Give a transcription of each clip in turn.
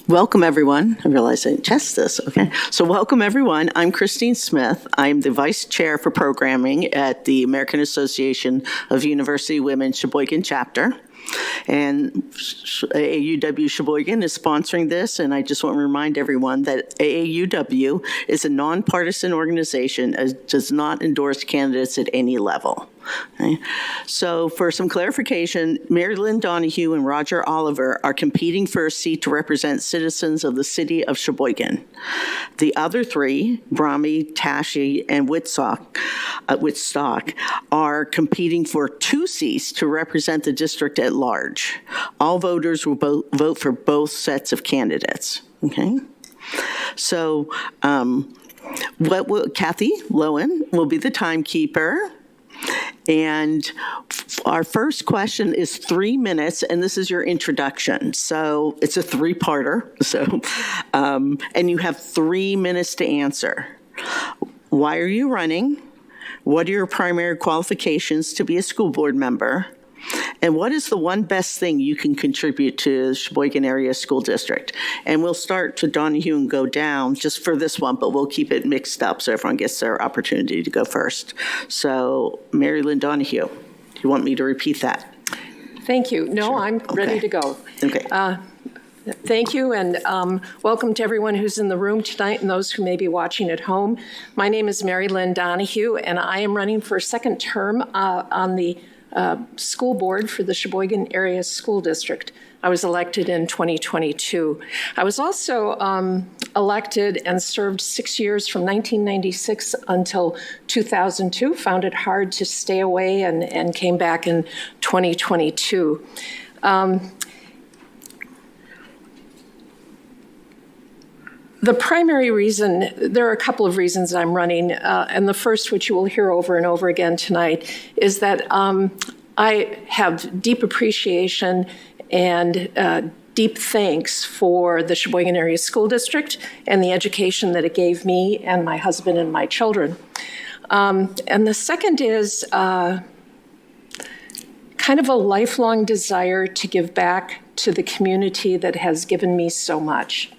Welcome, everyone. I realize I didn't test this. Okay. So welcome, everyone. I'm Christine Smith. I'm the Vice Chair for Programming at the American Association of University Women Sheboygan Chapter. And AAUW Sheboygan is sponsoring this, and I just want to remind everyone that AAUW is a nonpartisan organization and does not endorse candidates at any level. Okay. So for some clarification, Mary Lynn Donahue and Roger Oliver are competing for a seat to represent citizens of the city of Sheboygan. The other three, Brahmi, Tashi, and Whitstock, are competing for 2 seats to represent the district at large. All voters will vote for both sets of candidates. Okay. So Kathy Lowen will be the timekeeper. And our first question is 3 minutes, and this is your introduction. So it's a 3-parter. So, and you have 3 minutes to answer. Why are you running? What are your primary qualifications to be a school board member? And what is the one best thing you can contribute to the Sheboygan Area School District? And we'll start to Donahue and go down just for this one, but we'll keep it mixed up so everyone gets their opportunity to go first. So, Mary Lynn Donahue, do you want me to repeat that? Thank you. No, Sure. I'm ready to go. Okay. Thank you, and welcome to everyone who's in the room tonight and those who may be watching at home. My name is Mary Lynn Donahue, and I am running for a second term on the school board for the Sheboygan Area School District. I was elected in 2022. I was also elected and served 6 years from 1996 until 2002. Found it hard to stay away and came back in 2022. The primary reason, there are a couple of reasons I'm running, and the first, which you will hear over and over again tonight, is that I have deep appreciation and deep thanks for the Sheboygan Area School District and the education that it gave me and my husband and my children. And the second is kind of a lifelong desire to give back to the community that has given me so much.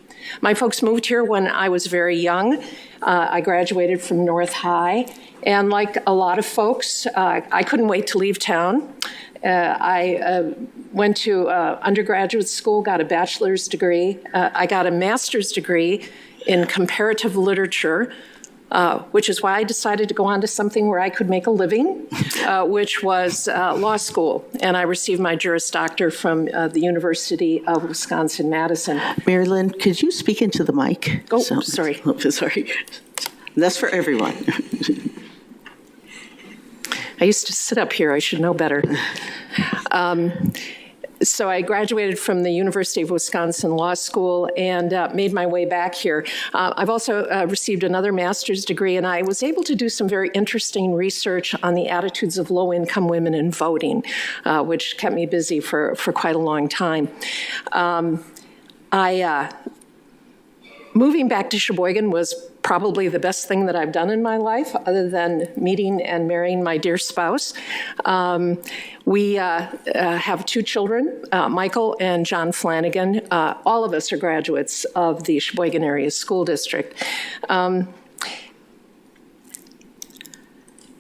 My folks moved here when I was very young. I graduated from North High, and like a lot of folks, I couldn't wait to leave town. I went to undergraduate school, got a bachelor's degree. I got a master's degree in comparative literature, which is why I decided to go on to something where I could make a living, which was law school. And I received my Juris Doctor from the University of Wisconsin-Madison. Mary Lynn, could you speak into the mic? Oh, sorry. Sorry. That's for everyone. I used to sit up here. I should know better. So I graduated from the University of Wisconsin Law School and made my way back here. I've also received another master's degree, and I was able to do some very interesting research on the attitudes of low-income women in voting, which kept me busy for quite a long time. Moving back to Sheboygan was probably the best thing that I've done in my life, other than meeting and marrying my dear spouse. We have 2 children, Michael and John Flanagan. All of us are graduates of the Sheboygan Area School District.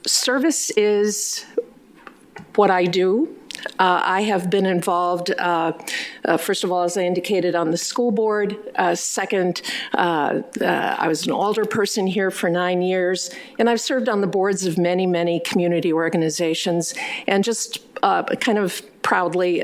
Service is what I do. I have been involved, first of all, as I indicated, on the school board. Second, I was an alderperson here for 9 years, and I've served on the boards of many, many community organizations, and just kind of proudly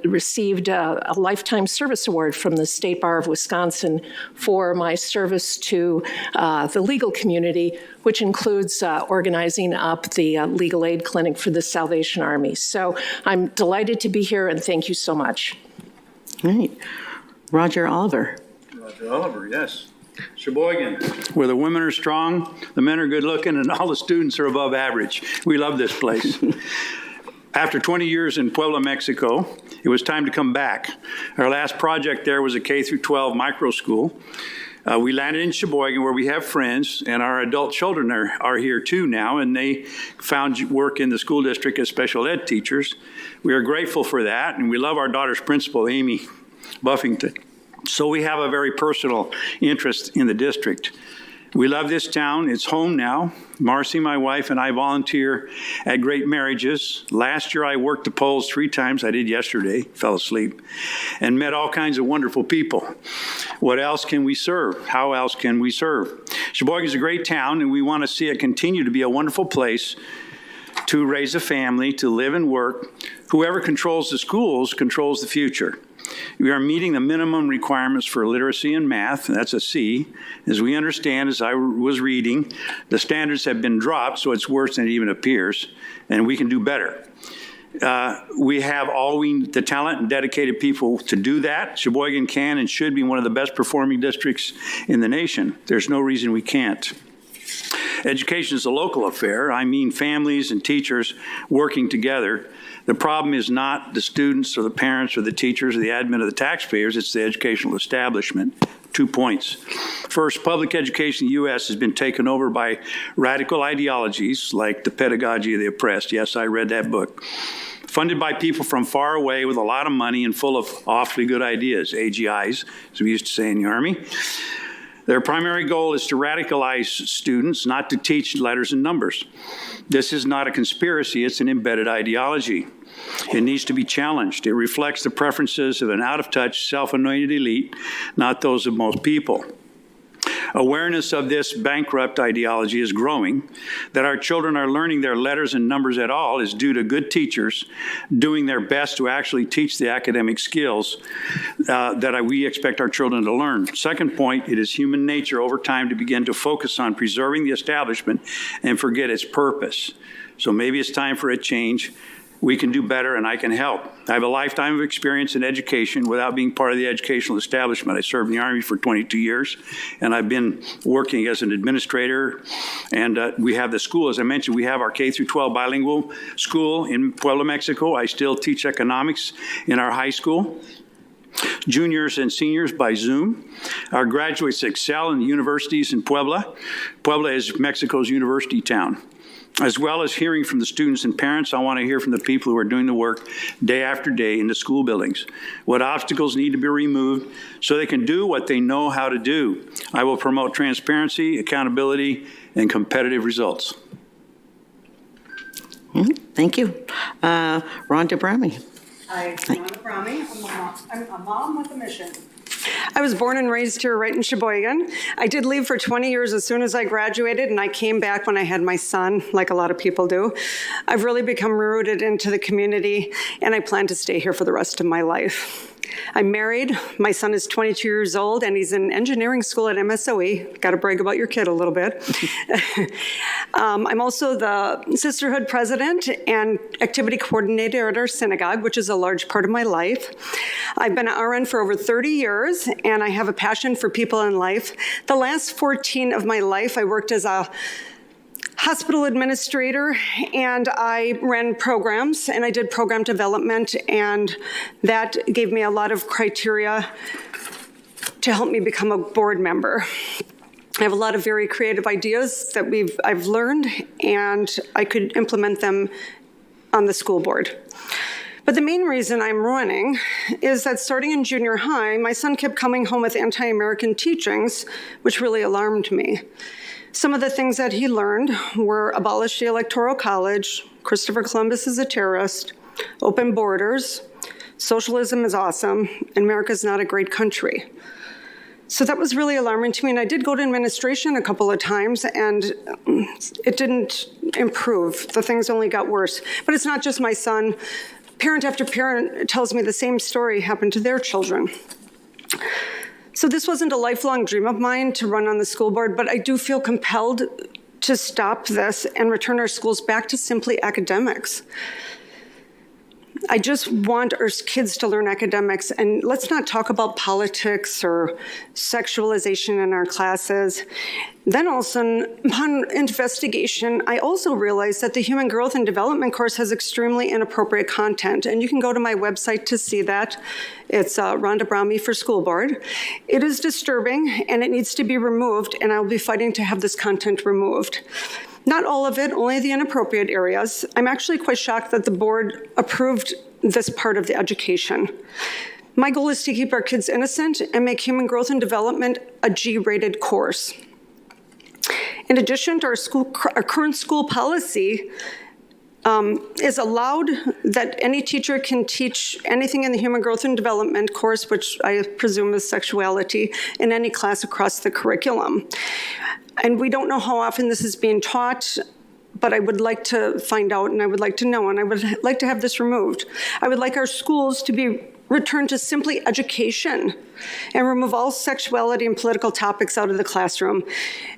received a Lifetime Service Award from the State Bar of Wisconsin for my service to the legal community, which includes organizing up the legal aid clinic for the Salvation Army. So I'm delighted to be here, and thank you so much. All right. Roger Oliver. Roger Oliver, yes. Sheboygan, where the women are strong, the men are good looking, and all the students are above average. We love this place. After 20 years in Puebla, Mexico, it was time to come back. Our last project there was a K-12 micro school. We landed in Sheboygan, where we have friends, and our adult children are here too now, and they found work in the school district as special ed teachers. We are grateful for that, and we love our daughter's principal, Amy Buffington. So we have a very personal interest in the district. We love this town. It's home now. Marcy, my wife, and I volunteer at Great Marriages. Last year, I worked the polls 3 times. I did yesterday, fell asleep, and met all kinds of wonderful people. What else can we serve? How else can we serve? Sheboygan is a great town, and we want to see it continue to be a wonderful place to raise a family, to live and work. Whoever controls the schools controls the future. We are meeting the minimum requirements for literacy and math, and that's a C. As we understand, as I was reading, the standards have been dropped, so it's worse than it even appears, and we can do better. We have the talent and dedicated people to do that. Sheboygan can and should be one of the best performing districts in the nation. There's no reason we can't. Education is a local affair. I mean families and teachers working together. The problem is not the students or the parents or the teachers or the admin or the taxpayers, it's the educational establishment. 2 points. First, public education in the U.S. has been taken over by radical ideologies like the pedagogy of the oppressed. Yes, I read that book. Funded by people from far away with a lot of money and full of awfully good ideas, AGIs, as we used to say in the Army. Their primary goal is to radicalize students, not to teach letters and numbers. This is not a conspiracy, it's an embedded ideology. It needs to be challenged. It reflects the preferences of an out-of-touch, self-anointed elite, not those of most people. Awareness of this bankrupt ideology is growing. That our children are learning their letters and numbers at all is due to good teachers doing their best to actually teach the academic skills that we expect our children to learn. Second point, it is human nature over time to begin to focus on preserving the establishment and forget its purpose. So maybe it's time for a change. We can do better, and I can help. I have a lifetime of experience in education without being part of the educational establishment. I served in the Army for 22 years, and I've been working as an administrator. And we have the school, as I mentioned, we have our K through 12 bilingual school in Puebla, Mexico. I still teach economics in our high school. Juniors and seniors by Zoom. Our graduates excel in universities in Puebla. Puebla is Mexico's university town. As well as hearing from the students and parents, I want to hear from the people who are doing the work day after day in the school buildings. What obstacles need to be removed so they can do what they know how to do. I will promote transparency, accountability, and competitive results. Thank you. Rhonda Brahmy. Hi, Rhonda Brahmy. I'm a mom with a mission. I was born and raised here right in Sheboygan. I did leave for 20 years as soon as I graduated, and I came back when I had my son, like a lot of people do. I've really become rooted into the community, and I plan to stay here for the rest of my life. I'm married. My son is 22 years old, and he's in engineering school at MSOE. Got to brag about your kid a little bit. I'm also the sisterhood president and activity coordinator at our synagogue, which is a large part of my life. I've been an RN for over 30 years, and I have a passion for people in life. The last 14 of my life, I worked as a hospital administrator, and I ran programs, and I did program development, and that gave me a lot of criteria to help me become a board member. I have a lot of very creative ideas that I've learned, and I could implement them on the school board. But the main reason I'm running is that starting in junior high, my son kept coming home with anti-American teachings, which really alarmed me. Some of the things that he learned were abolish the Electoral College, Christopher Columbus is a terrorist, open borders, socialism is awesome, and America's not a great country. So that was really alarming to me, and I did go to administration a couple of times, and it didn't improve. The things only got worse. But it's not just my son. Parent after parent tells me the same story happened to their children. So this wasn't a lifelong dream of mine to run on the school board, but I do feel compelled to stop this and return our schools back to simply academics. I just want our kids to learn academics, and let's not talk about politics or sexualization in our classes. Then also, upon investigation, I also realized that the Human Growth and Development course has extremely inappropriate content, and you can go to my website to see that. It's Rhonda Brahmy for School Board. It is disturbing, and it needs to be removed, and I'll be fighting to have this content removed. Not all of it, only the inappropriate areas. I'm actually quite shocked that the board approved this part of the education. My goal is to keep our kids innocent and make human growth and development a G-rated course. In addition to our current school policy is allowed that any teacher can teach anything in the human growth and development course, which I presume is sexuality, in any class across the curriculum. And we don't know how often this is being taught, but I would like to find out, and I would like to know, and I would like to have this removed. I would like our schools to be returned to simply education and remove all sexuality and political topics out of the classroom.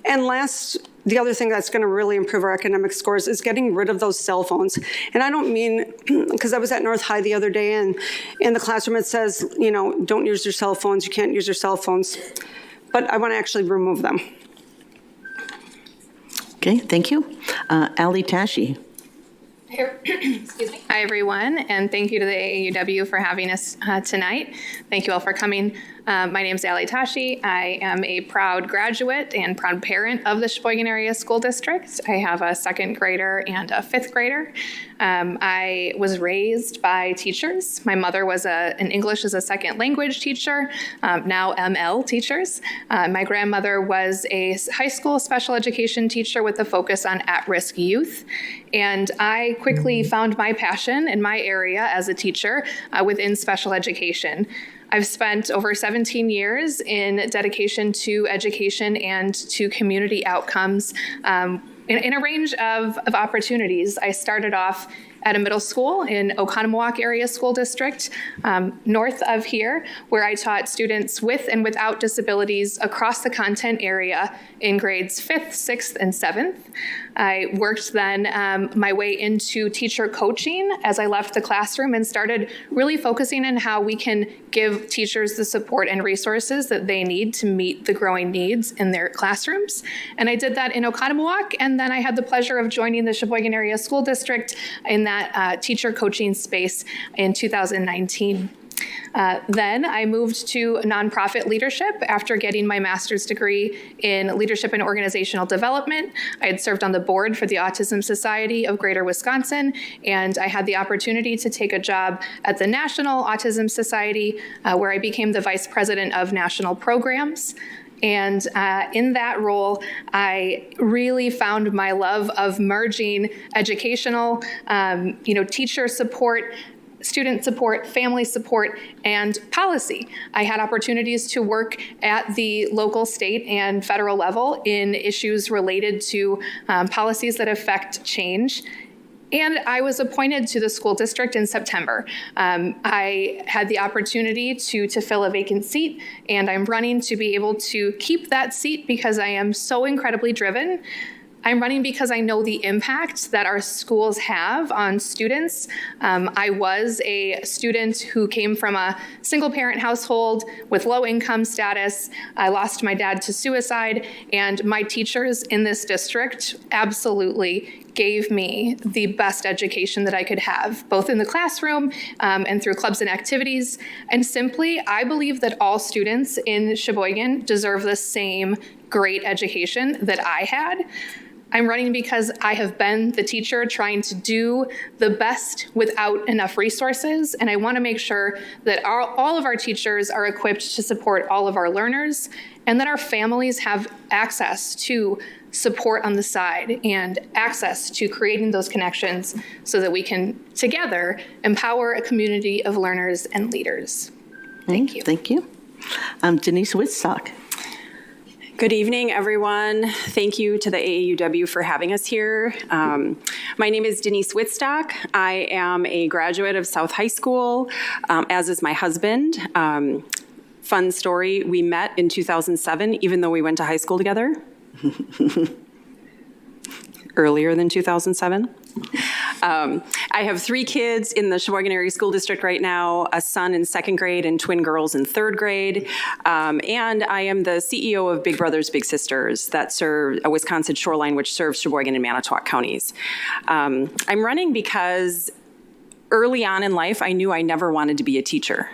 And last, the other thing that's going to really improve our academic scores is getting rid of those cell phones. And I don't mean, because I was at North High the other day, and in the classroom it says, you know, don't use your cell phones, you can't use your cell phones. But I want to actually remove them. Okay, thank you. Ali Tashi. Excuse me. Hi, everyone, and thank you to the AAUW for having us tonight. Thank you all for coming. My name is Ali Tashi. I am a proud graduate and proud parent of the Sheboygan Area School District. I have a second grader and a fifth grader. I was raised by teachers. My mother was an English as a second language teacher, now ML teachers. My grandmother was a high school special education teacher with a focus on at-risk youth. And I quickly found my passion in my area as a teacher within special education. I've spent over 17 years in dedication to education and to community outcomes in a range of opportunities. I started off at a middle school in Oconomowoc Area School District, north of here, where I taught students with and without disabilities across the content area in grades 5th, 6th, and 7th. I worked then my way into teacher coaching as I left the classroom and started really focusing on how we can give teachers the support and resources that they need to meet the growing needs in their classrooms. And I did that in Oconomowoc, and then I had the pleasure of joining the Sheboygan Area School District in that teacher coaching space in 2019. Then I moved to nonprofit leadership after getting my master's degree in leadership and organizational development. I had served on the board for the Autism Society of Greater Wisconsin, and I had the opportunity to take a job at the National Autism Society, where I became the vice president of national programs. And in that role, I really found my love of merging educational, teacher support, student support, family support, and policy. I had opportunities to work at the local, state, and federal level in issues related to policies that affect change. And I was appointed to the school district in September. I had the opportunity to fill a vacant seat, and I'm running to be able to keep that seat because I am so incredibly driven. I'm running because I know the impact that our schools have on students. I was a student who came from a single parent household with low income status. I lost my dad to suicide, and my teachers in this district absolutely gave me the best education that I could have, both in the classroom and through clubs and activities. And simply, I believe that all students in Sheboygan deserve the same great education that I had. I'm running because I have been the teacher trying to do the best without enough resources, and I want to make sure that all of our teachers are equipped to support all of our learners, and that our families have access to support on the side and access to creating those connections so that we can together empower a community of learners and leaders. Thank you. Thank you. Denise Wittstock. Good evening, everyone. Thank you to the AAUW for having us here. My name is Denise Wittstock. I am a graduate of South High School, as is my husband. Fun story, we met in 2007, even though we went to high school together. Earlier than 2007. I have 3 kids in the Sheboygan Area School District right now, a son in second grade and twin girls in third grade. And I am the CEO of Big Brothers Big Sisters that serve a Wisconsin shoreline which serves Sheboygan and Manitowoc counties. I'm running because early on in life, I knew I never wanted to be a teacher.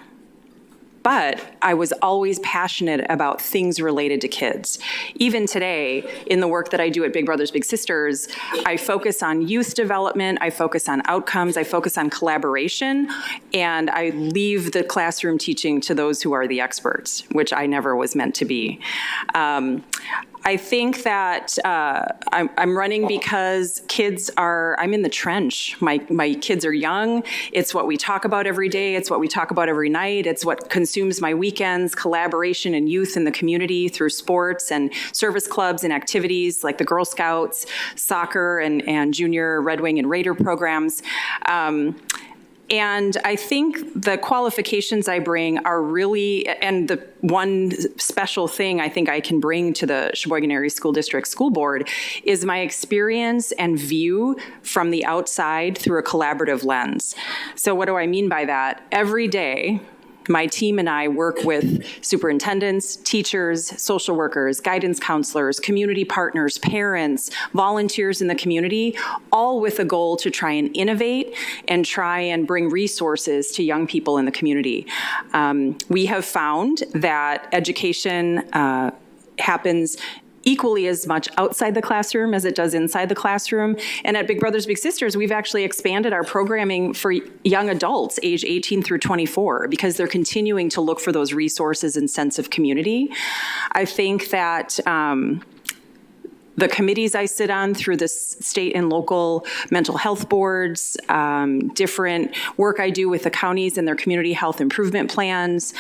But I was always passionate about things related to kids. Even today, in the work that I do at Big Brothers Big Sisters, I focus on youth development, I focus on outcomes, I focus on collaboration, and I leave the classroom teaching to those who are the experts, which I never was meant to be. I think that I'm running because I'm in the trench. My kids are young. It's what we talk about every day. It's what we talk about every night. It's what consumes my weekends, collaboration and youth in the community through sports and service clubs and activities like the Girl Scouts, soccer, and junior Red Wing and Raider programs. And I think the qualifications I bring are really, and the one special thing I think I can bring to the Sheboygan Area School District School Board is my experience and view from the outside through a collaborative lens. So what do I mean by that? Every day, my team and I work with superintendents, teachers, social workers, guidance counselors, community partners, parents, volunteers in the community, all with a goal to try and innovate and try and bring resources to young people in the community. We have found that education happens equally as much outside the classroom as it does inside the classroom. And at Big Brothers Big Sisters, we've actually expanded our programming for young adults age 18 through 24 because they're continuing to look for those resources and sense of community. I think that the committees I sit on through the state and local mental health boards, different work I do with the counties and their community health improvement plans,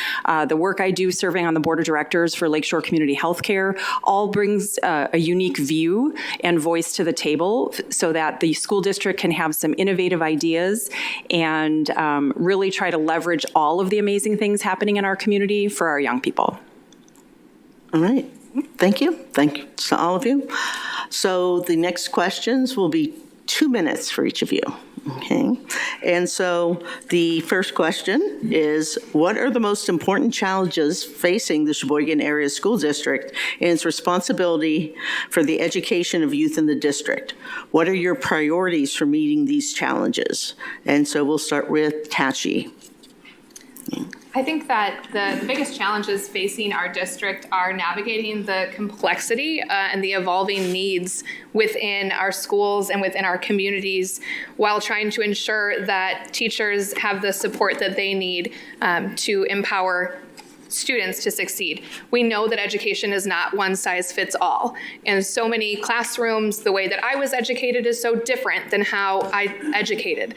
the work I do serving on the board of directors for Lakeshore Community Healthcare, all brings a unique view and voice to the table so that the school district can have some innovative ideas and really try to leverage all of the amazing things happening in our community for our young people. All right. Thank you. Thank you to all of you. So the next questions will be 2 minutes for each of you. Okay. And so the first question is, what are the most important challenges facing the Sheboygan Area School District in its responsibility for the education of youth in the district? What are your priorities for meeting these challenges? And so we'll start with Tashi. I think that the biggest challenges facing our district are navigating the complexity and the evolving needs within our schools and within our communities while trying to ensure that teachers have the support that they need to empower students to succeed. We know that education is not one size fits all. And so many classrooms, the way that I was educated is so different than how I educated,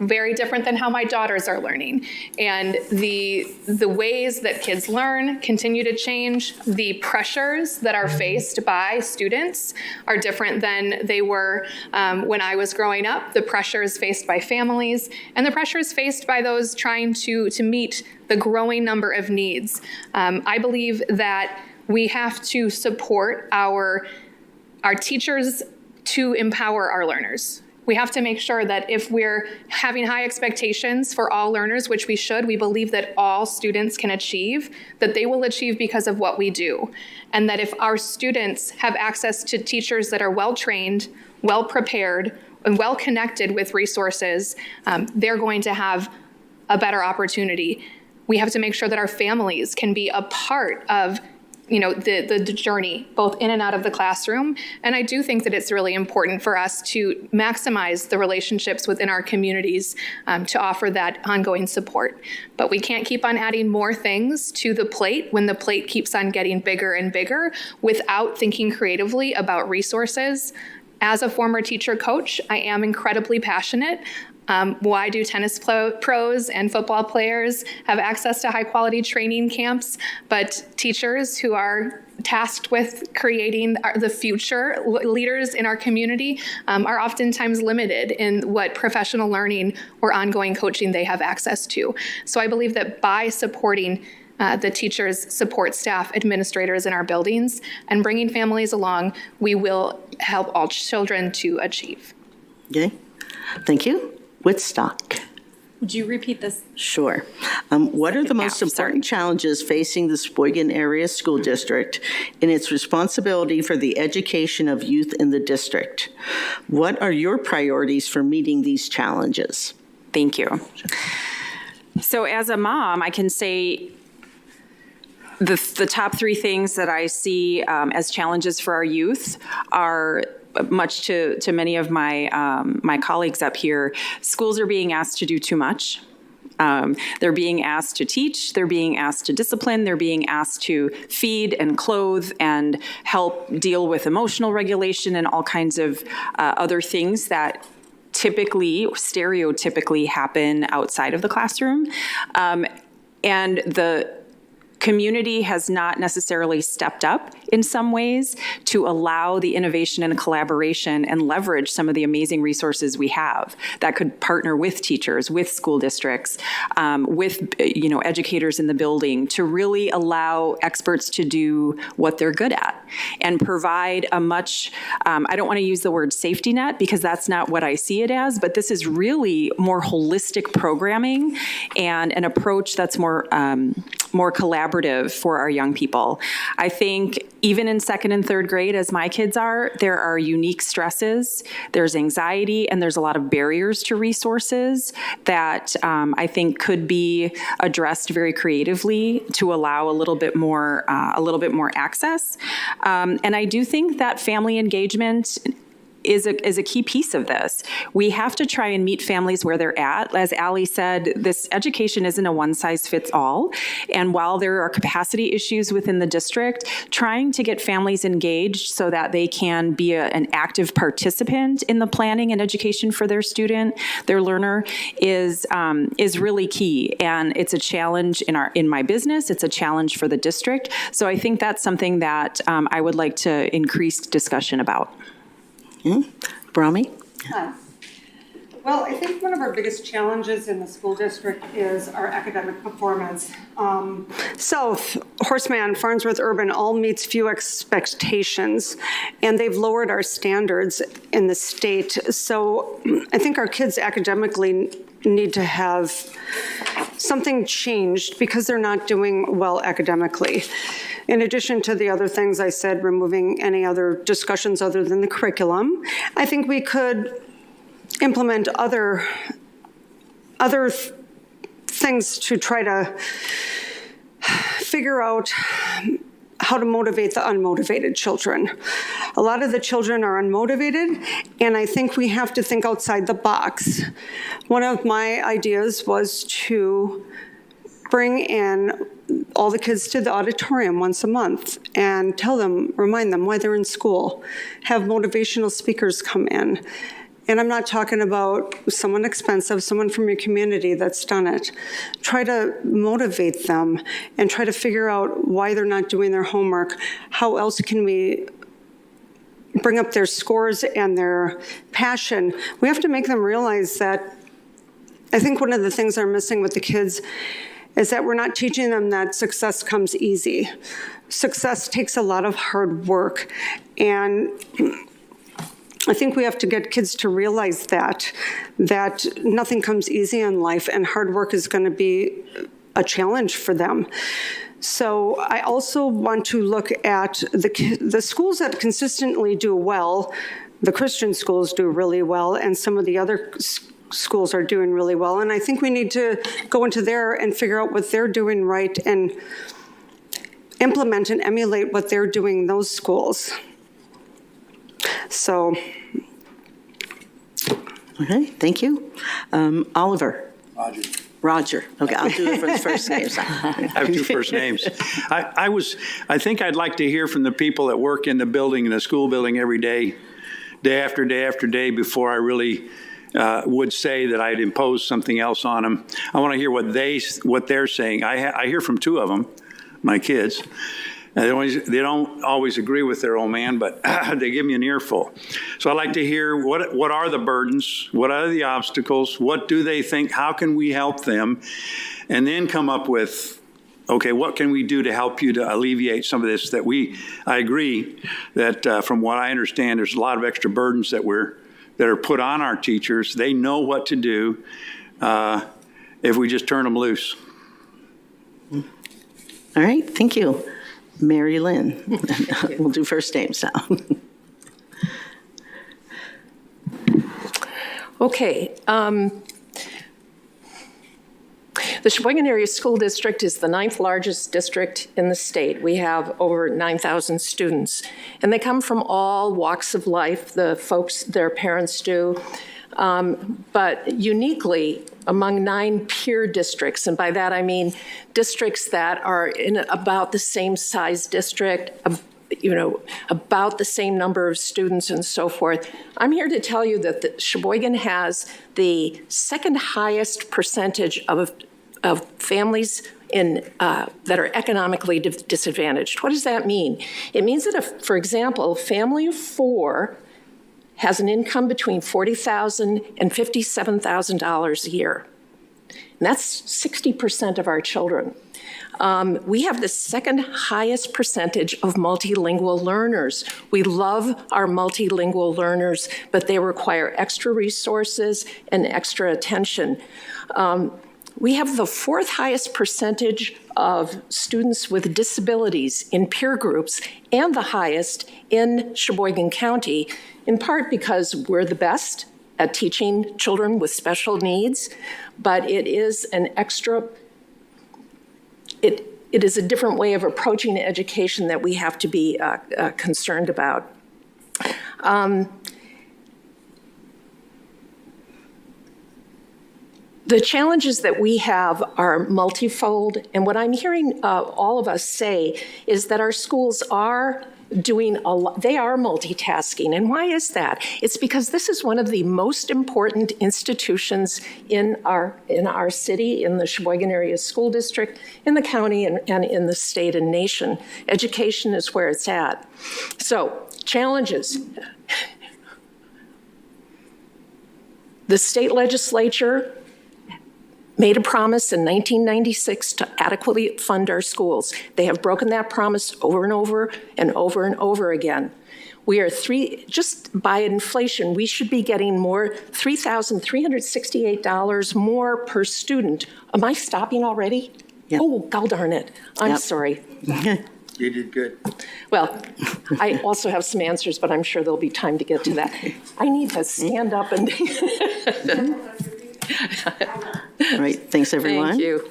very different than how my daughters are learning. And the ways that kids learn continue to change. The pressures that are faced by students are different than they were when I was growing up. The pressures faced by families and the pressures faced by those trying to meet the growing number of needs. I believe that we have to support our teachers to empower our learners. We have to make sure that if we're having high expectations for all learners, which we should, we believe that all students can achieve, that they will achieve because of what we do. And that if our students have access to teachers that are well-trained, well-prepared, and well-connected with resources, they're going to have a better opportunity. We have to make sure that our families can be a part of, the journey, both in and out of the classroom. And I do think that it's really important for us to maximize the relationships within our communities to offer that ongoing support. But we can't keep on adding more things to the plate when the plate keeps on getting bigger and bigger without thinking creatively about resources. As a former teacher coach, I am incredibly passionate. Why do tennis pros and football players have access to high quality training camps, but teachers who are tasked with creating the future leaders in our community are oftentimes limited in what professional learning or ongoing coaching they have access to. So I believe that by supporting the teachers, support staff, administrators in our buildings, and bringing families along, we will help all children to achieve. Okay, thank you. Woodstock. Would you repeat this? Sure. What are the most important challenges facing the Sheboygan Area School District in its responsibility for the education of youth in the district? What are your priorities for meeting these challenges? Thank you. So as a mom, I can say the top three things that I see as challenges for our youth are, much to many of my colleagues up here, schools are being asked to do too much. They're being asked to teach, they're being asked to discipline, they're being asked to feed and clothe and help deal with emotional regulation and all kinds of other things that stereotypically happen outside of the classroom. And the community has not necessarily stepped up in some ways to allow the innovation and collaboration and leverage some of the amazing resources we have that could partner with teachers, with school districts, with educators in the building to really allow experts to do what they're good at and provide a much, I don't want to use the word safety net because that's not what I see it as, but this is really more holistic programming and an approach that's more collaborative for our young people. I think even in second and third grade, as my kids are, there are unique stresses, there's anxiety, and there's a lot of barriers to resources that I think could be addressed very creatively to allow a little bit more access. And I do think that family engagement is a key piece of this. We have to try and meet families where they're at. As Allie said, this education isn't a one-size-fits-all. And while there are capacity issues within the district, trying to get families engaged so that they can be an active participant in the planning and education for their student, their learner, is really key. And it's a challenge in my business. It's a challenge for the district. So I think that's something that I would like to increase discussion about. Brahmi? Hi. Well, I think one of our biggest challenges in the school district is our academic performance. South, Horseman, Farnsworth Urban all meets few expectations, and they've lowered our standards in the state. So I think our kids academically need to have something changed because they're not doing well academically. In addition to the other things I said, removing any other discussions other than the curriculum, I think we could implement other things to try to figure out how to motivate the unmotivated children. A lot of the children are unmotivated, and I think we have to think outside the box. One of my ideas was to bring in all the kids to the auditorium once a month and remind them why they're in school. Have motivational speakers come in. And I'm not talking about someone expensive, someone from your community that's done it. Try to motivate them and try to figure out why they're not doing their homework. How else can we bring up their scores and their passion? We have to make them realize that I think one of the things they're missing with the kids is that we're not teaching them that success comes easy. Success takes a lot of hard work. And I think we have to get kids to realize that nothing comes easy in life and hard work is going to be a challenge for them. So I also want to look at the schools that consistently do well. The Christian schools do really well, and some of the other schools are doing really well. And I think we need to go into there and figure out what they're doing right and implement and emulate what they're doing in those schools. So. Okay, thank you. Oliver. Roger. Okay, I'll do it for the first names. I have two first names. I think I'd like to hear from the people that work in the building, in the school building every day, day after day after day, before I really would say that I'd impose something else on them. I want to hear what they're saying. I hear from two of them, my kids. They don't always agree with their old man, but they give me an earful. So I'd like to hear what are the burdens, what are the obstacles, what do they think, how can we help them, and then come up with, okay, what can we do to help you to alleviate some of this I agree that from what I understand, there's a lot of extra burdens that are put on our teachers. They know what to do if we just turn them loose. All right, thank you. Mary Lynn. We'll do first names now. Okay. The Sheboygan Area School District is the 9th largest district in the state. We have over 9,000 students, and they come from all walks of life. The folks, their parents do. But uniquely, among 9 peer districts, and by that I mean districts that are in about the same size district, about the same number of students and so forth. I'm here to tell you that Sheboygan has the second highest percentage of families that are economically disadvantaged. What does that mean? It means that if, for example, a family of 4 has an income between $40,000 and $57,000 a year. And that's 60% of our children. We have the second highest percentage of multilingual learners. We love our multilingual learners, but they require extra resources and extra attention. We have the 4th highest percentage of students with disabilities in peer groups and the highest in Sheboygan County, in part because we're the best at teaching children with special needs, but it is an extra, it is a different way of approaching education that we have to be concerned about. The challenges that we have are multifold, and what I'm hearing all of us say is that our schools are doing a lot, they are multitasking. And why is that? It's because this is one of the most important institutions in our city, in the Sheboygan Area School District, in the county, and in the state and nation. Education is where it's at. So, challenges. The state legislature made a promise in 1996 to adequately fund our schools. They have broken that promise over and over and over and over again. We are just by inflation, we should be getting more, $3,368 more per student. Am I stopping already? Yep. Oh, gall darn it. I'm sorry. You did good. Well, I also have some answers, but I'm sure there'll be time to get to that. I need to stand up and... All right, thanks everyone. Thank you.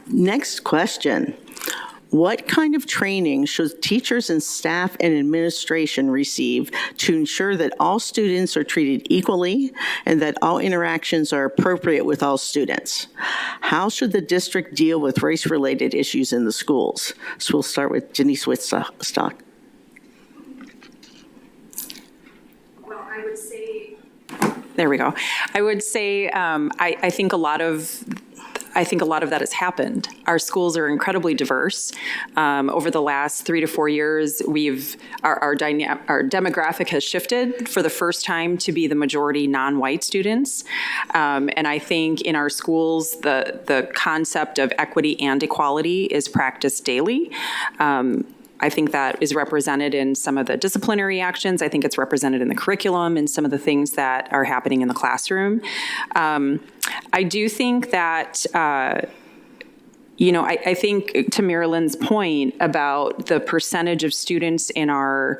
Next question. What kind of training should teachers and staff and administration receive to ensure that all students are treated equally and that all interactions are appropriate with all students? How should the district deal with race-related issues in the schools? So we'll start with Denise Wittstock. Well, I would say... There we go. I would say I think a lot of that has happened. Our schools are incredibly diverse. Over the last 3 to 4 years, our demographic has shifted for the first time to be the majority non-white students. And I think in our schools, the concept of equity and equality is practiced daily. I think that is represented in some of the disciplinary actions. I think it's represented in the curriculum and some of the things that are happening in the classroom. I do think that, I think to Marilyn's point about the percentage of students in our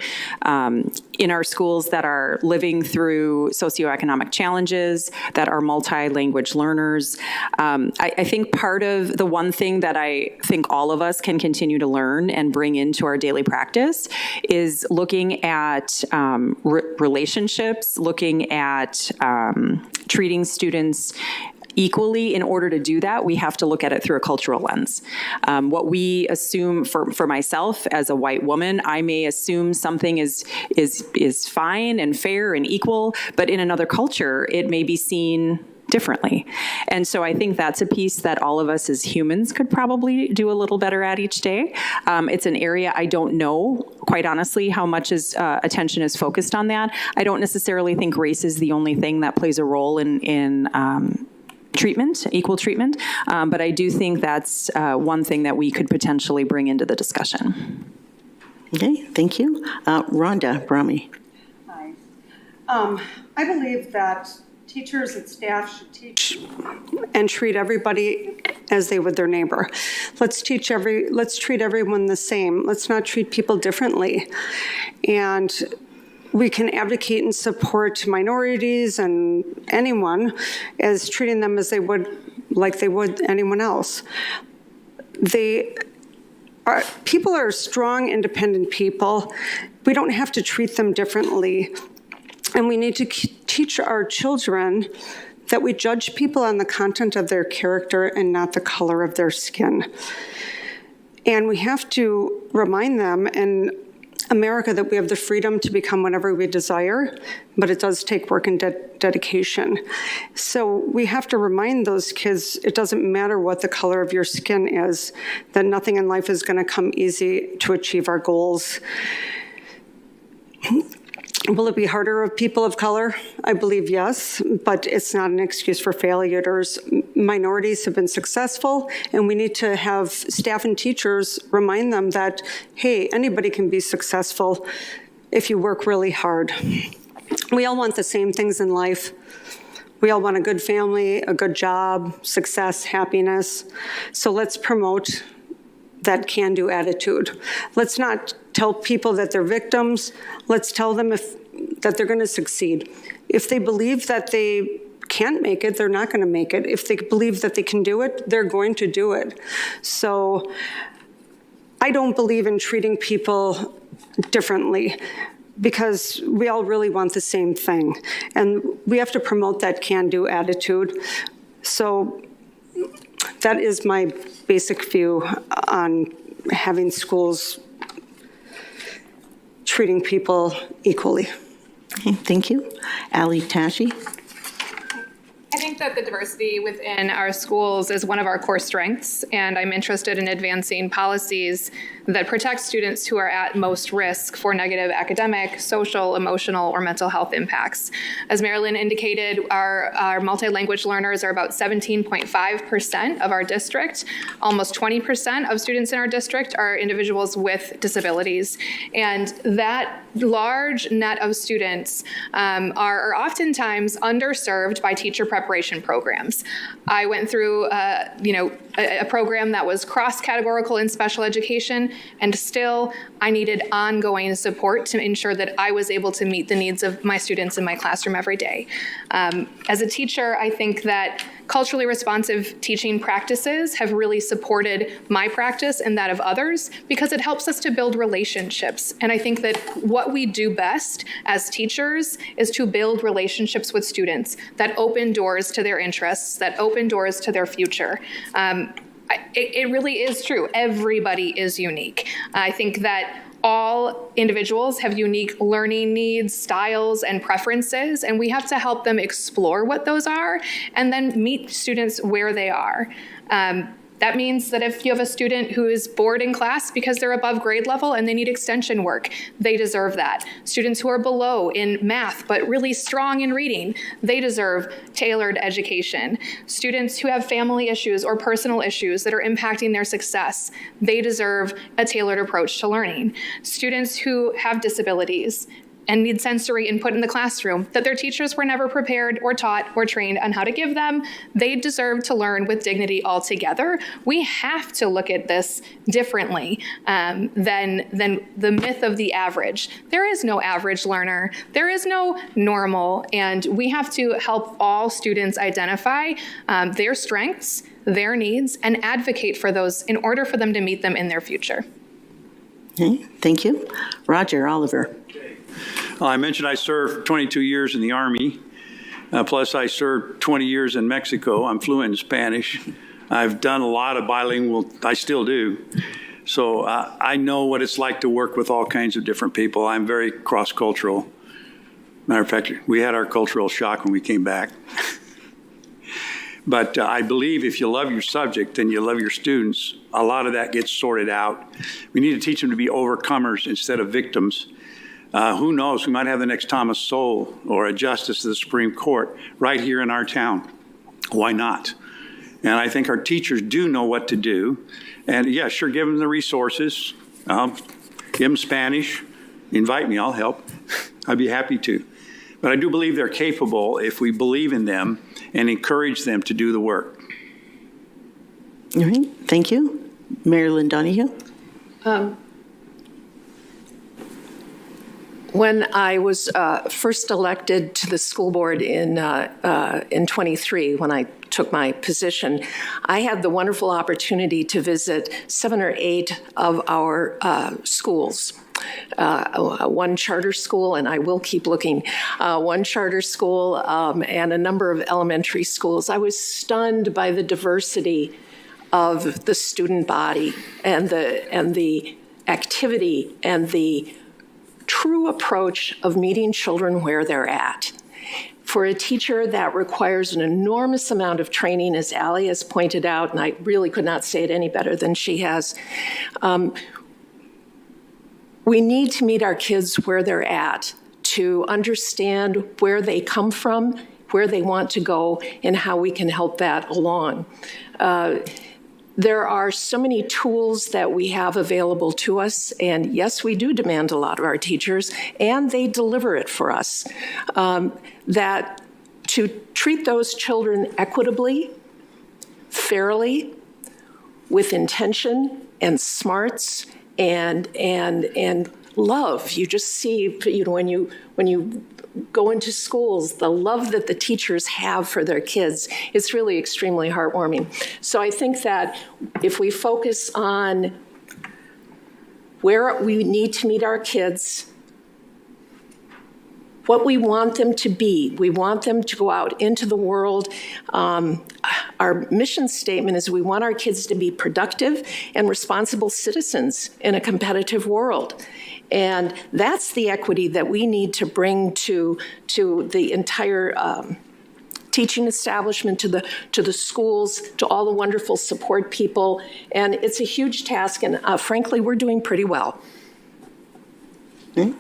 schools that are living through socioeconomic challenges, that are multi-language learners, I think part of the one thing that I think all of us can continue to learn and bring into our daily practice is looking at relationships, looking at treating students equally. In order to do that, we have to look at it through a cultural lens. What we assume for myself as a white woman, I may assume something is fine and fair and equal, but in another culture, it may be seen differently. And so I think that's a piece that all of us as humans could probably do a little better at each day. It's an area I don't know, quite honestly, how much attention is focused on that. I don't necessarily think race is the only thing that plays a role in equal treatment, but I do think that's one thing that we could potentially bring into the discussion. Okay, thank you. Rhonda Brahmi. Hi. I believe that teachers and staff should teach and treat everybody as they would their neighbor. Let's treat everyone the same. Let's not treat people differently. And we can advocate and support minorities and anyone as treating them as they would like they would anyone else. People are strong, independent people. We don't have to treat them differently. And we need to teach our children that we judge people on the content of their character and not the color of their skin. And we have to remind them in America that we have the freedom to become whatever we desire, but it does take work and dedication. So we have to remind those kids it doesn't matter what the color of your skin is, that nothing in life is going to come easy to achieve our goals. Will it be harder with people of color? I believe yes, but it's not an excuse for failures. Minorities have been successful, and we need to have staff and teachers remind them that, hey, anybody can be successful if you work really hard. We all want the same things in life. We all want a good family, a good job, success, happiness. So let's promote that can-do attitude. Let's not tell people that they're victims. Let's tell them that they're going to succeed. If they believe that they can't make it, they're not going to make it. If they believe that they can do it, they're going to do it. So I don't believe in treating people differently, because we all really want the same thing. And we have to promote that can-do attitude. So that is my basic view on having schools treating people equally. Okay, thank you. Ali Tashi. I think that the diversity within our schools is one of our core strengths, and I'm interested in advancing policies that protect students who are at most risk for negative academic, social, emotional, or mental health impacts. As Marilyn indicated, our multilanguage learners are about 17.5% of our district. Almost 20% of students in our district are individuals with disabilities. And that large net of students are oftentimes underserved by teacher preparation programs. I went through a program that was cross-categorical in special education, and still I needed ongoing support to ensure that I was able to meet the needs of my students in my classroom every day. As a teacher, I think that culturally responsive teaching practices have really supported my practice and that of others, because it helps us to build relationships. And I think that what we do best as teachers is to build relationships with students that open doors to their interests, that open doors to their future. It really is true. Everybody is unique. I think that all individuals have unique learning needs, styles, and preferences, and we have to help them explore what those are and then meet students where they are. That means that if you have a student who is bored in class because they're above grade level and they need extension work, they deserve that. Students who are below in math but really strong in reading, they deserve tailored education. Students who have family issues or personal issues that are impacting their success, they deserve a tailored approach to learning. Students who have disabilities and need sensory input in the classroom that their teachers were never prepared or taught or trained on how to give them, they deserve to learn with dignity altogether. We have to look at this differently than the myth of the average. There is no average learner. There is no normal, and we have to help all students identify their strengths, their needs, and advocate for those in order for them to meet them in their future. Okay, thank you. Roger Oliver. I mentioned I served 22 years in the Army, plus I served 20 years in Mexico. I'm fluent in Spanish. I've done a lot of bilingual, I still do. So I know what it's like to work with all kinds of different people. I'm very cross-cultural. Matter of fact, we had our cultural shock when we came back. But I believe if you love your subject and you love your students, a lot of that gets sorted out. We need to teach them to be overcomers instead of victims. Who knows, we might have the next Thomas Sowell or a justice of the Supreme Court right here in our town. Why not? And I think our teachers do know what to do. And yeah, sure, give them the resources. Give them Spanish. Invite me, I'll help. I'd be happy to. But I do believe they're capable if we believe in them and encourage them to do the work. All right, thank you. Marilyn Donahue. When I was first elected to the school board in 23, when I took my position, I had the wonderful opportunity to visit 7 or 8 of our schools. One charter school, and I will keep looking, one charter school and a number of elementary schools. I was stunned by the diversity of the student body and the activity and the true approach of meeting children where they're at. For a teacher, that requires an enormous amount of training, as Allie has pointed out, and I really could not say it any better than she has. We need to meet our kids where they're at to understand where they come from, where they want to go, and how we can help that along. There are so many tools that we have available to us, and yes, we do demand a lot of our teachers, and they deliver it for us. That to treat those children equitably, fairly, with intention and smarts and love. You just see, when you go into schools, the love that the teachers have for their kids, it's really extremely heartwarming. So I think that if we focus on where we need to meet our kids, what we want them to be, we want them to go out into the world. Our mission statement is we want our kids to be productive and responsible citizens in a competitive world. And that's the equity that we need to bring to the entire teaching establishment, to the schools, to all the wonderful support people. And it's a huge task, and frankly, we're doing pretty well. Okay.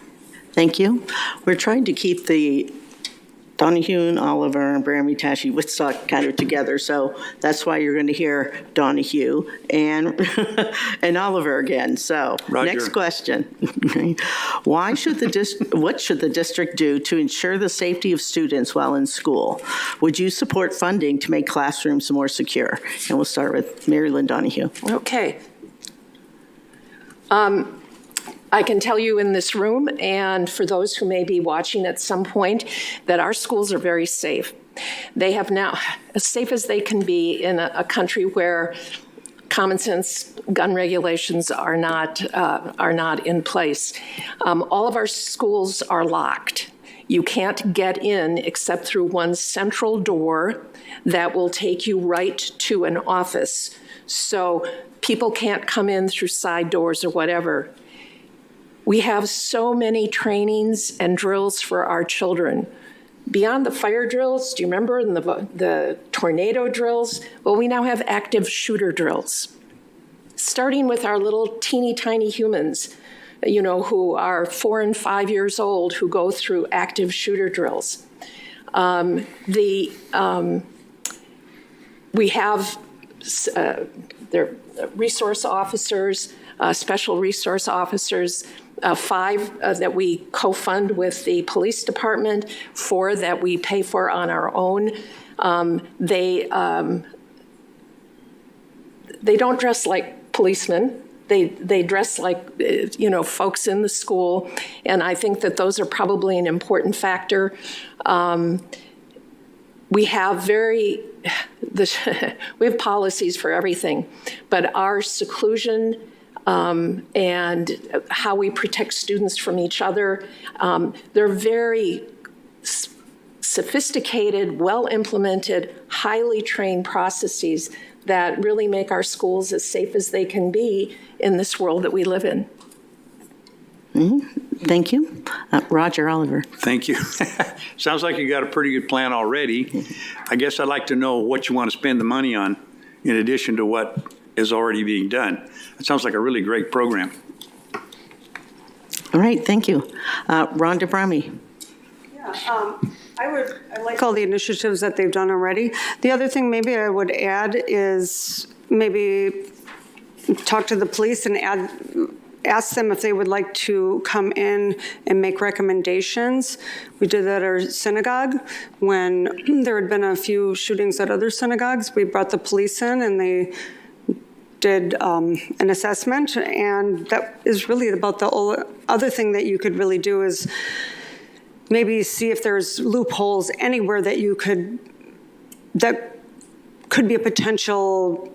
Thank you. We're trying to keep the Donahue and Oliver and Brammy, Tashi, Woodstock kind of together, so that's why you're going to hear Donahue and Oliver again. So, Roger. Next question. What should the district do to ensure the safety of students while in school? Would you support funding to make classrooms more secure? And we'll start with Mary Lynn Donahue. Okay. I can tell you in this room, and for those who may be watching at some point, that our schools are very safe. They have now, as safe as they can be in a country where common sense gun regulations are not in place. All of our schools are locked. You can't get in except through one central door that will take you right to an office. So people can't come in through side doors or whatever. We have so many trainings and drills for our children. Beyond the fire drills, do you remember the tornado drills? Well, we now have active shooter drills, starting with our little teeny tiny humans, who are 4 and 5 years old, who go through active shooter drills. We have their resource officers, special resource officers, 5 that we co-fund with the police department, 4 that we pay for on our own. They don't dress like policemen. They dress like, folks in the school, and I think that those are probably an important factor. We have we have policies for everything, but our seclusion and how we protect students from each other, they're very sophisticated, well-implemented, highly trained processes that really make our schools as safe as they can be in this world that we live in. Mm-hmm. Thank you. Roger, Oliver. Thank you. Sounds like you got a pretty good plan already. I guess I'd like to know what you want to spend the money on in addition to what is already being done. It sounds like a really great program. All right, thank you. Rhonda Brahmi. Yeah, I like all the initiatives that they've done already. The other thing maybe I would add is maybe talk to the police and ask them if they would like to come in and make recommendations. We did that at our synagogue when there had been a few shootings at other synagogues. We brought the police in and they did an assessment, and that is really about the other thing that you could really do is maybe see if there's loopholes anywhere that you could, that could be a potential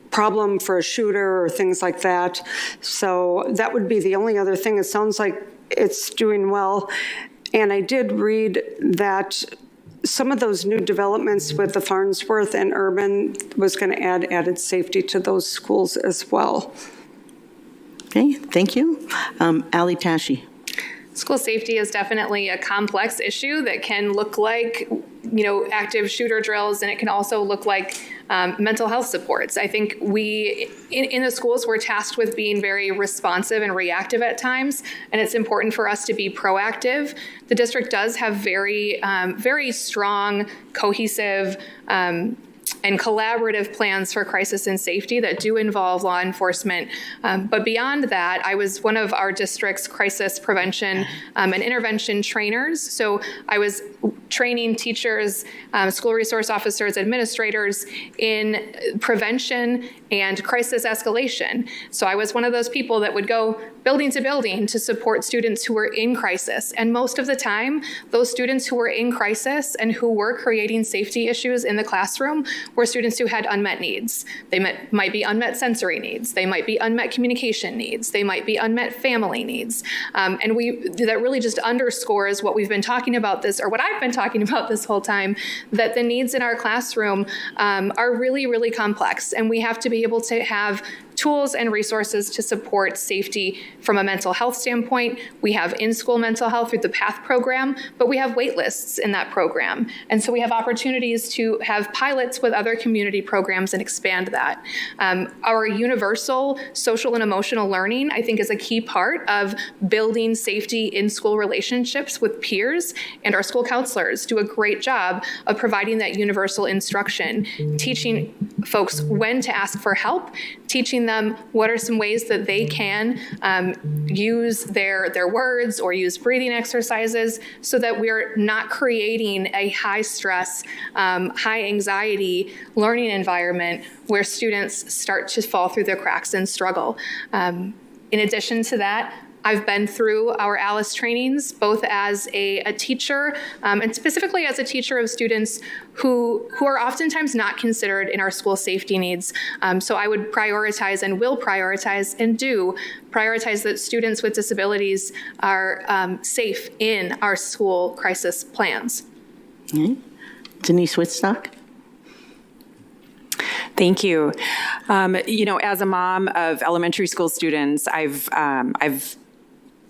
problem for a shooter or things like that. So that would be the only other thing. It sounds like it's doing well. And I did read that some of those new developments with the Farnsworth and Urban was going to add added safety to those schools as well. Okay, thank you. Ali Tashi. School safety is definitely a complex issue that can look like, active shooter drills, and it can also look like mental health supports. I think we, in the schools, we're tasked with being very responsive and reactive at times, and it's important for us to be proactive. The district does have very, very strong, cohesive, and collaborative plans for crisis and safety that do involve law enforcement. But beyond that, I was one of our district's crisis prevention and intervention trainers. So I was training teachers, school resource officers, administrators in prevention and crisis escalation. So I was one of those people that would go building to building to support students who were in crisis. And most of the time, those students who were in crisis and who were creating safety issues in the classroom were students who had unmet needs. They might be unmet sensory needs. They might be unmet communication needs. They might be unmet family needs. And that really just underscores what we've been talking about this, or what I've been talking about this whole time, that the needs in our classroom are really, really complex. And we have to be able to have tools and resources to support safety from a mental health standpoint. We have in-school mental health through the PATH program, but we have wait lists in that program. And so we have opportunities to have pilots with other community programs and expand that. Our universal social and emotional learning, I think, is a key part of building safety in school relationships with peers, and our school counselors do a great job of providing that universal instruction, teaching folks when to ask for help, teaching them what are some ways that they can use their words or use breathing exercises so that we're not creating a high stress, high anxiety learning environment where students start to fall through the cracks and struggle. In addition to that, I've been through our ALICE trainings, both as a teacher and specifically as a teacher of students who are oftentimes not considered in our school safety needs. So I would prioritize and will prioritize and do prioritize that students with disabilities are safe in our school crisis plans. Mm-hmm. Denise Whitstock. Thank you. As a mom of elementary school students, I've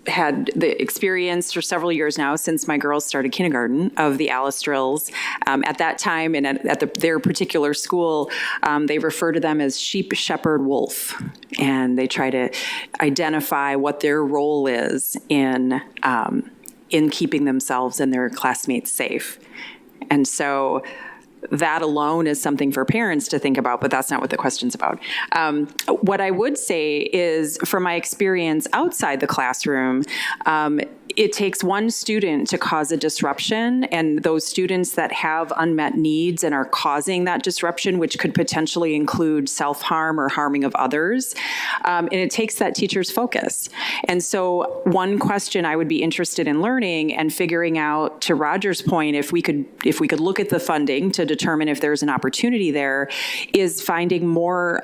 had the experience for several years now, since my girls started kindergarten, of the ALICE drills. At that time, and at their particular school, they refer to them as sheep, shepherd, wolf, and they try to identify what their role is in keeping themselves and their classmates safe. And so that alone is something for parents to think about, but that's not what the question's about. What I would say is, from my experience outside the classroom, it takes one student to cause a disruption, and those students that have unmet needs and are causing that disruption, which could potentially include self-harm or harming of others, and it takes that teacher's focus. And so one question I would be interested in learning and figuring out, to Roger's point, if we could look at the funding to determine if there's an opportunity there, is finding more,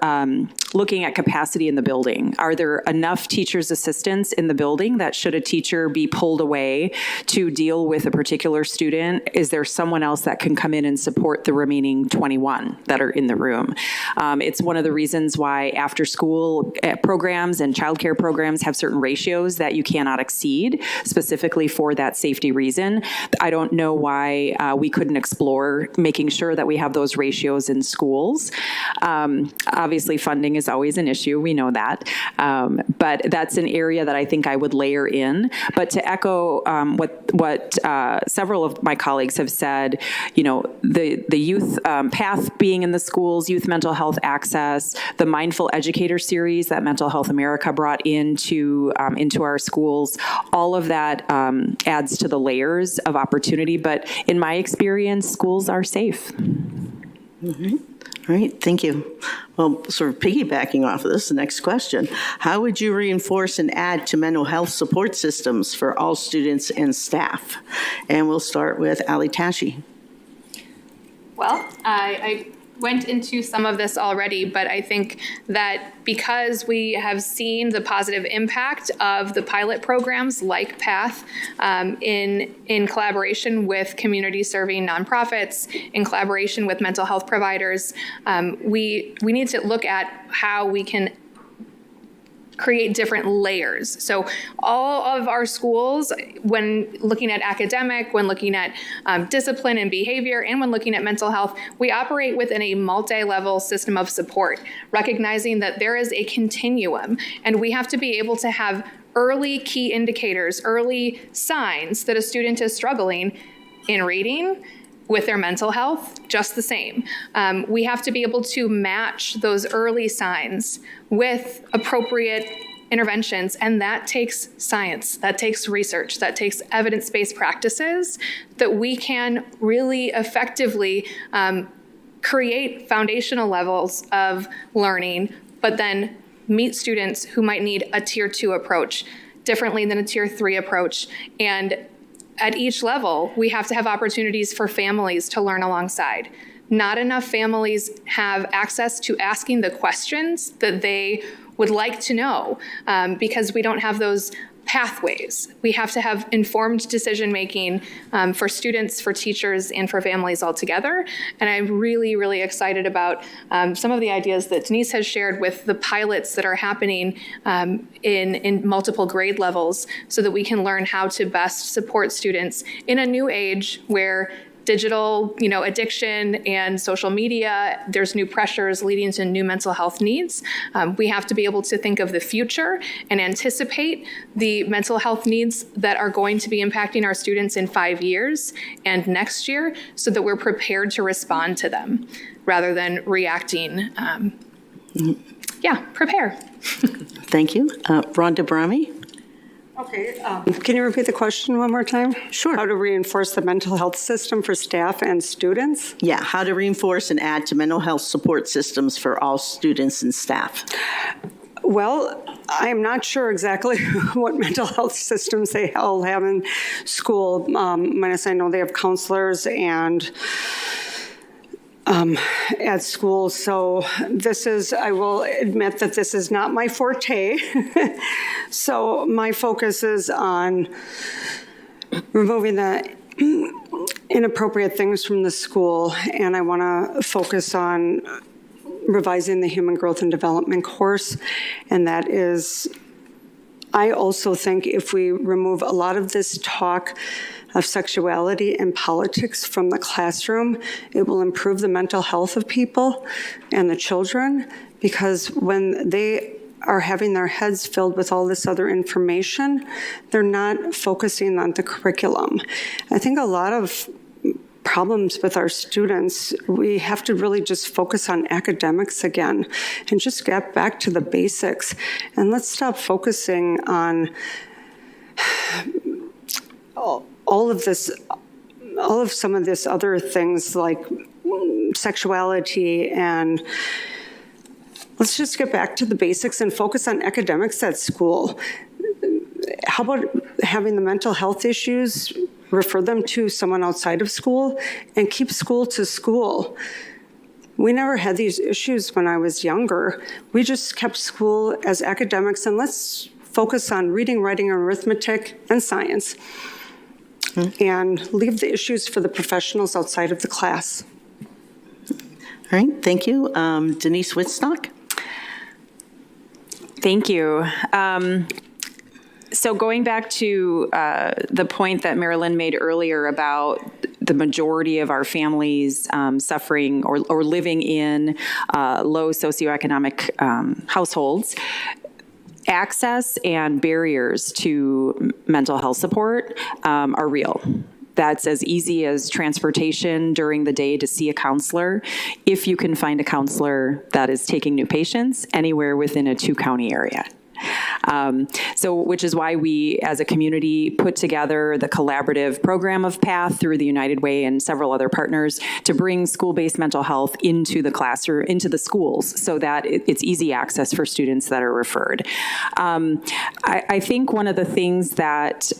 looking at capacity in the building. Are there enough teachers' assistants in the building that, should a teacher be pulled away to deal with a particular student, is there someone else that can come in and support the remaining 21 that are in the room? It's one of the reasons why after school programs and childcare programs have certain ratios that you cannot exceed, specifically for that safety reason. I don't know why we couldn't explore making sure that we have those ratios in schools. Obviously, funding is always an issue. We know that. But that's an area that I think I would layer in. But to echo what several of my colleagues have said, the youth path being in the schools, youth mental health access, the Mindful Educator series that Mental Health America brought into our schools, all of that adds to the layers of opportunity. But in my experience, schools are safe. Mm-hmm. All right, thank you. Well, sort of piggybacking off of this, the next question: how would you reinforce and add to mental health support systems for all students and staff? And we'll start with Ali Tashi. Well, I went into some of this already, but I think that because we have seen the positive impact of the pilot programs like PATH in collaboration with community serving nonprofits, in collaboration with mental health providers, we need to look at how we can create different layers. So all of our schools, when looking at academic, when looking at discipline and behavior, and when looking at mental health, we operate within a multi-level system of support, recognizing that there is a continuum, and we have to be able to have early key indicators, early signs that a student is struggling in reading, with their mental health, just the same. We have to be able to match those early signs with appropriate interventions, and that takes science, that takes research, that takes evidence-based practices that we can really effectively create foundational levels of learning, but then meet students who might need a tier 2 approach differently than a tier 3 approach. And at each level, we have to have opportunities for families to learn alongside. Not enough families have access to asking the questions that they would like to know because we don't have those pathways. We have to have informed decision-making for students, for teachers, and for families altogether. And I'm really, really excited about some of the ideas that Denise has shared with the pilots that are happening in multiple grade levels so that we can learn how to best support students in a new age where digital, addiction and social media, there's new pressures leading to new mental health needs. We have to be able to think of the future and anticipate the mental health needs that are going to be impacting our students in 5 years and next year so that we're prepared to respond to them rather than reacting. Prepare. Thank you. Rhonda Brahmi. Okay, can you repeat the question one more time? Sure. How to reinforce the mental health system for staff and students? Yeah, how to reinforce and add to mental health support systems for all students and staff. Well, I'm not sure exactly what mental health systems they all have in school. Minus I know they have counselors and at school. So I will admit that this is not my forte. So my focus is on removing the inappropriate things from the school, and I want to focus on revising the Human Growth and Development course, and that is, I also think if we remove a lot of this talk of sexuality and politics from the classroom, it will improve the mental health of people and the children, because when they are having their heads filled with all this other information, they're not focusing on the curriculum. I think a lot of problems with our students, we have to really just focus on academics again and just get back to the basics. And let's stop focusing on all of some of this other things like sexuality, and let's just get back to the basics and focus on academics at school. How about having the mental health issues, refer them to someone outside of school, and keep school to school? We never had these issues when I was younger. We just kept school as academics, and let's focus on reading, writing, and arithmetic, and science, and leave the issues for the professionals outside of the class. All right, thank you. Denise Wittstock. Thank you. So going back to the point that Marilyn made earlier about the majority of our families suffering or living in low socioeconomic households, access and barriers to mental health support are real. That's as easy as transportation during the day to see a counselor, if you can find a counselor that is taking new patients anywhere within a 2-county area. Which is why we, as a community, put together the collaborative program of PATH through the United Way and several other partners to bring school-based mental health into the classroom, into the schools, so that it's easy access for students that are referred. I think one of the things that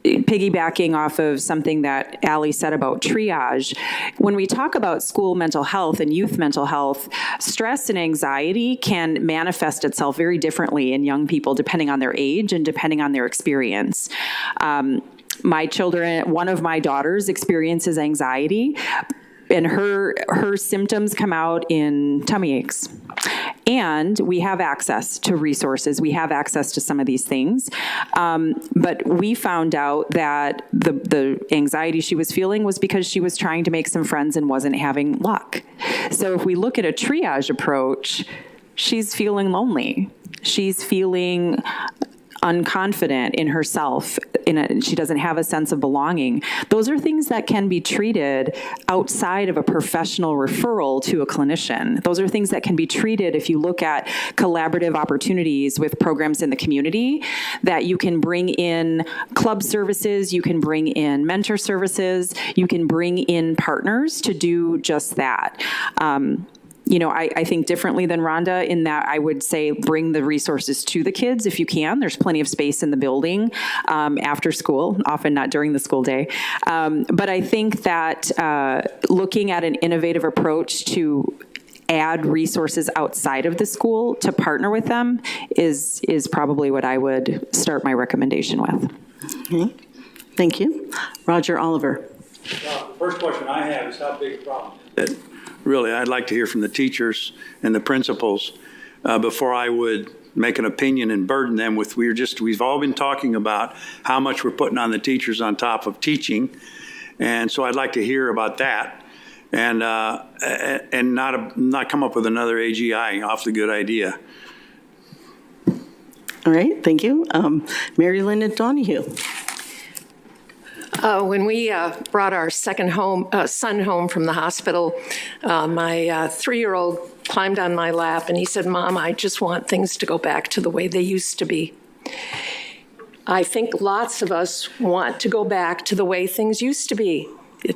piggybacking off of something that Allie said about triage, when we talk about school mental health and youth mental health, stress and anxiety can manifest itself very differently in young people depending on their age and depending on their experience. My children, one of my daughters experiences anxiety, and her symptoms come out in tummy aches. And we have access to resources. We have access to some of these things. But we found out that the anxiety she was feeling was because she was trying to make some friends and wasn't having luck. So if we look at a triage approach, she's feeling lonely. She's feeling unconfident in herself. She doesn't have a sense of belonging. Those are things that can be treated outside of a professional referral to a clinician. Those are things that can be treated if you look at collaborative opportunities with programs in the community, that you can bring in club services, you can bring in mentor services, you can bring in partners to do just that. I think differently than Rhonda in that I would say bring the resources to the kids if you can. There's plenty of space in the building after school, often not during the school day. But I think that looking at an innovative approach to add resources outside of the school to partner with them is probably what I would start my recommendation with. Okay. Thank you. Roger Oliver. Well, the first question I have is how big a problem is it? Really, I'd like to hear from the teachers and the principals before I would make an opinion and burden them with, we've all been talking about how much we're putting on the teachers on top of teaching. And so I'd like to hear about that and not come up with another AGI, awfully good idea. All right, thank you. Mary Lynn Donahue. When we brought our second son home from the hospital, my 3-year-old climbed on my lap and he said, "Mom, I just want things to go back to the way they used to be." I think lots of us want to go back to the way things used to be.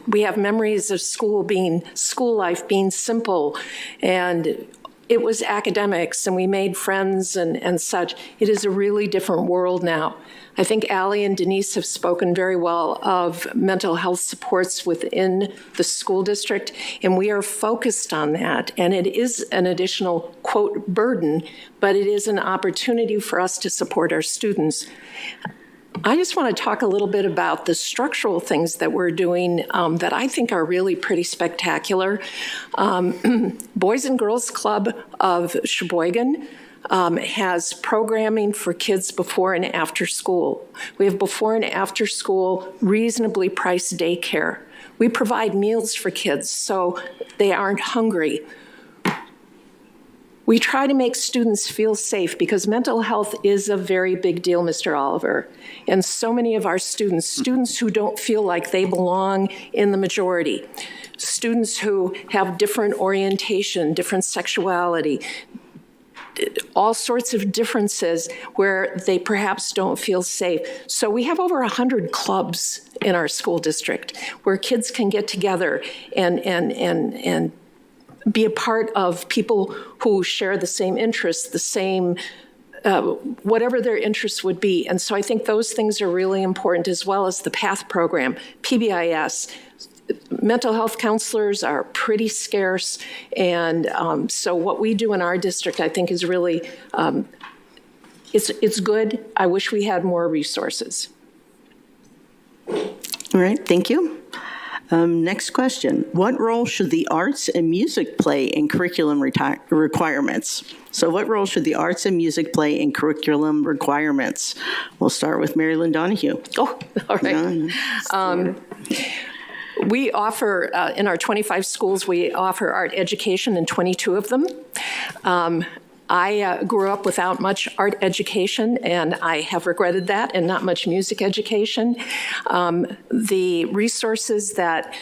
We have memories of school life being simple, and it was academics and we made friends and such. It is a really different world now. I think Allie and Denise have spoken very well of mental health supports within the school district, and we are focused on that. And it is an additional, quote, burden, but it is an opportunity for us to support our students. I just want to talk a little bit about the structural things that we're doing that I think are really pretty spectacular. Boys and Girls Club of Sheboygan has programming for kids before and after school. We have before and after school reasonably priced daycare. We provide meals for kids so they aren't hungry. We try to make students feel safe because mental health is a very big deal, Mr. Oliver. And so many of our students who don't feel like they belong in the majority, students who have different orientation, different sexuality, all sorts of differences where they perhaps don't feel safe. So we have over 100 clubs in our school district where kids can get together and be a part of people who share the same interests, the same, whatever their interests would be. And so I think those things are really important, as well as the PATH program, PBIS. Mental health counselors are pretty scarce, and so what we do in our district, I think, is really, it's good. I wish we had more resources. All right, thank you. Next question. What role should the arts and music play in curriculum requirements? So what role should the arts and music play in curriculum requirements? We'll start with Mary Lynn Donahue. Oh, all right. We offer, in our 25 schools, we offer art education in 22 of them. I grew up without much art education, and I have regretted that, and not much music education. The resources that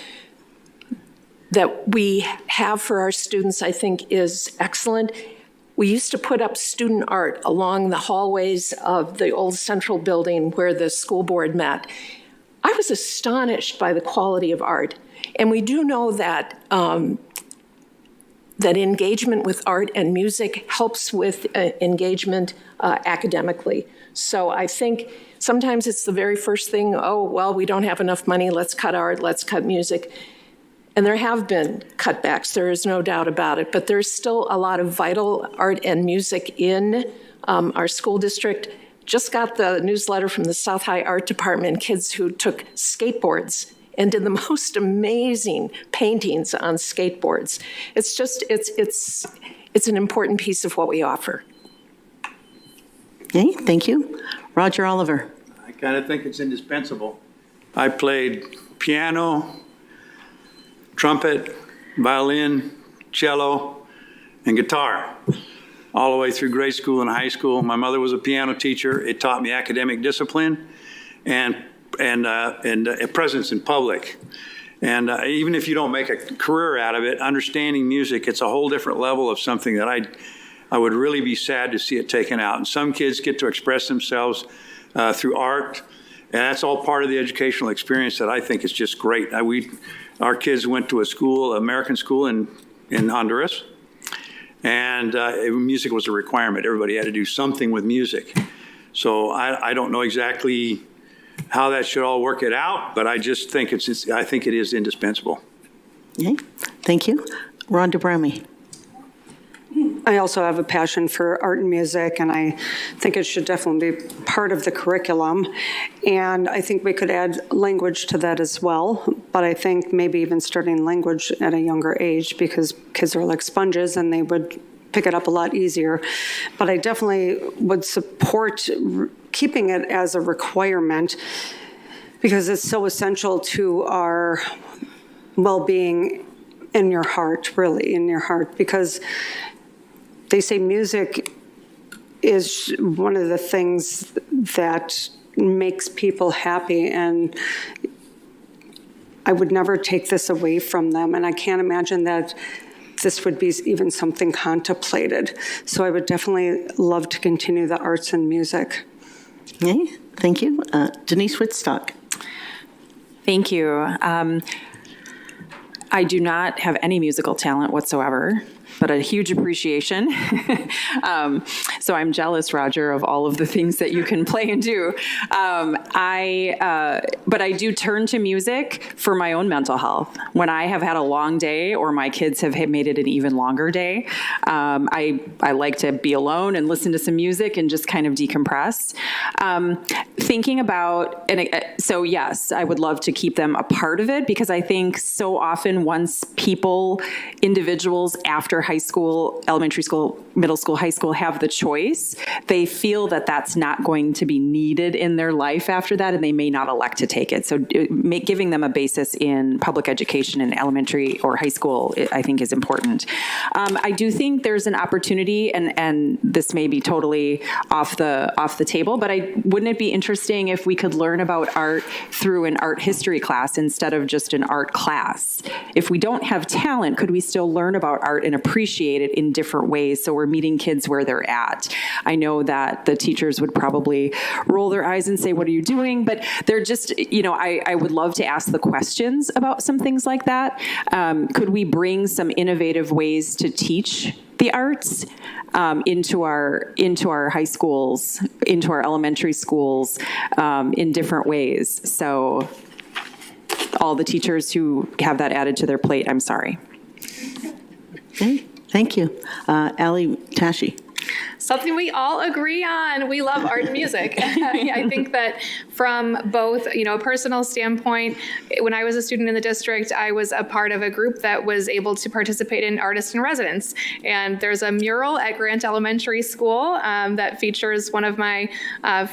we have for our students, I think, is excellent. We used to put up student art along the hallways of the old central building where the school board met. I was astonished by the quality of art. And we do know that that engagement with art and music helps with engagement academically. So I think sometimes it's the very first thing, oh, well, we don't have enough money, let's cut art, let's cut music. And there have been cutbacks, there is no doubt about it, but there's still a lot of vital art and music in our school district. Just got the newsletter from the South High Art Department, kids who took skateboards and did the most amazing paintings on skateboards. It's just, it's an important piece of what we offer. Okay, thank you. Roger Oliver. I kind of think it's indispensable. I played piano, trumpet, violin, cello, and guitar all the way through grade school and high school. My mother was a piano teacher. It taught me academic discipline and a presence in public. And even if you don't make a career out of it, understanding music, it's a whole different level of something that I would really be sad to see it taken out. And some kids get to express themselves through art, and that's all part of the educational experience that I think is just great. Our kids went to a school, American school in Honduras, and music was a requirement. Everybody had to do something with music. So I don't know exactly how that should all work it out, but I just think I think it is indispensable. Okay, thank you. Rhonda Bramy. I also have a passion for art and music, and I think it should definitely be part of the curriculum. And I think we could add language to that as well, but I think maybe even starting language at a younger age, because kids are like sponges and they would pick it up a lot easier. But I definitely would support keeping it as a requirement, because it's so essential to our well-being in your heart, really, in your heart, because they say music is one of the things that makes people happy, and I would never take this away from them, and I can't imagine that this would be even something contemplated. So I would definitely love to continue the arts and music. Okay, thank you. Denise Wittstock. Thank you. I do not have any musical talent whatsoever, but a huge appreciation. So I'm jealous, Roger, of all of the things that you can play and do. But I do turn to music for my own mental health. When I have had a long day, or my kids have made it an even longer day, I like to be alone and listen to some music and just kind of decompress. Thinking about, so yes, I would love to keep them a part of it, because I think so often once individuals after high school, elementary school, middle school, high school have the choice, they feel that that's not going to be needed in their life after that, and they may not elect to take it. So giving them a basis in public education in elementary or high school, I think, is important. I do think there's an opportunity, and this may be totally off the table, but wouldn't it be interesting if we could learn about art through an art history class instead of just an art class? If we don't have talent, could we still learn about art and appreciate it in different ways, so we're meeting kids where they're at? I know that the teachers would probably roll their eyes and say, what are you doing? But they're just, I would love to ask the questions about some things like that. Could we bring some innovative ways to teach the arts into our high schools, into our elementary schools, in different ways? So all the teachers who have that added to their plate, I'm sorry. Okay, thank you. Ali Tashi. Something we all agree on. We love art and music. I think that from both, a personal standpoint, when I was a student in the district, I was a part of a group that was able to participate in Artist in Residence. And there's a mural at Grant Elementary School that features one of my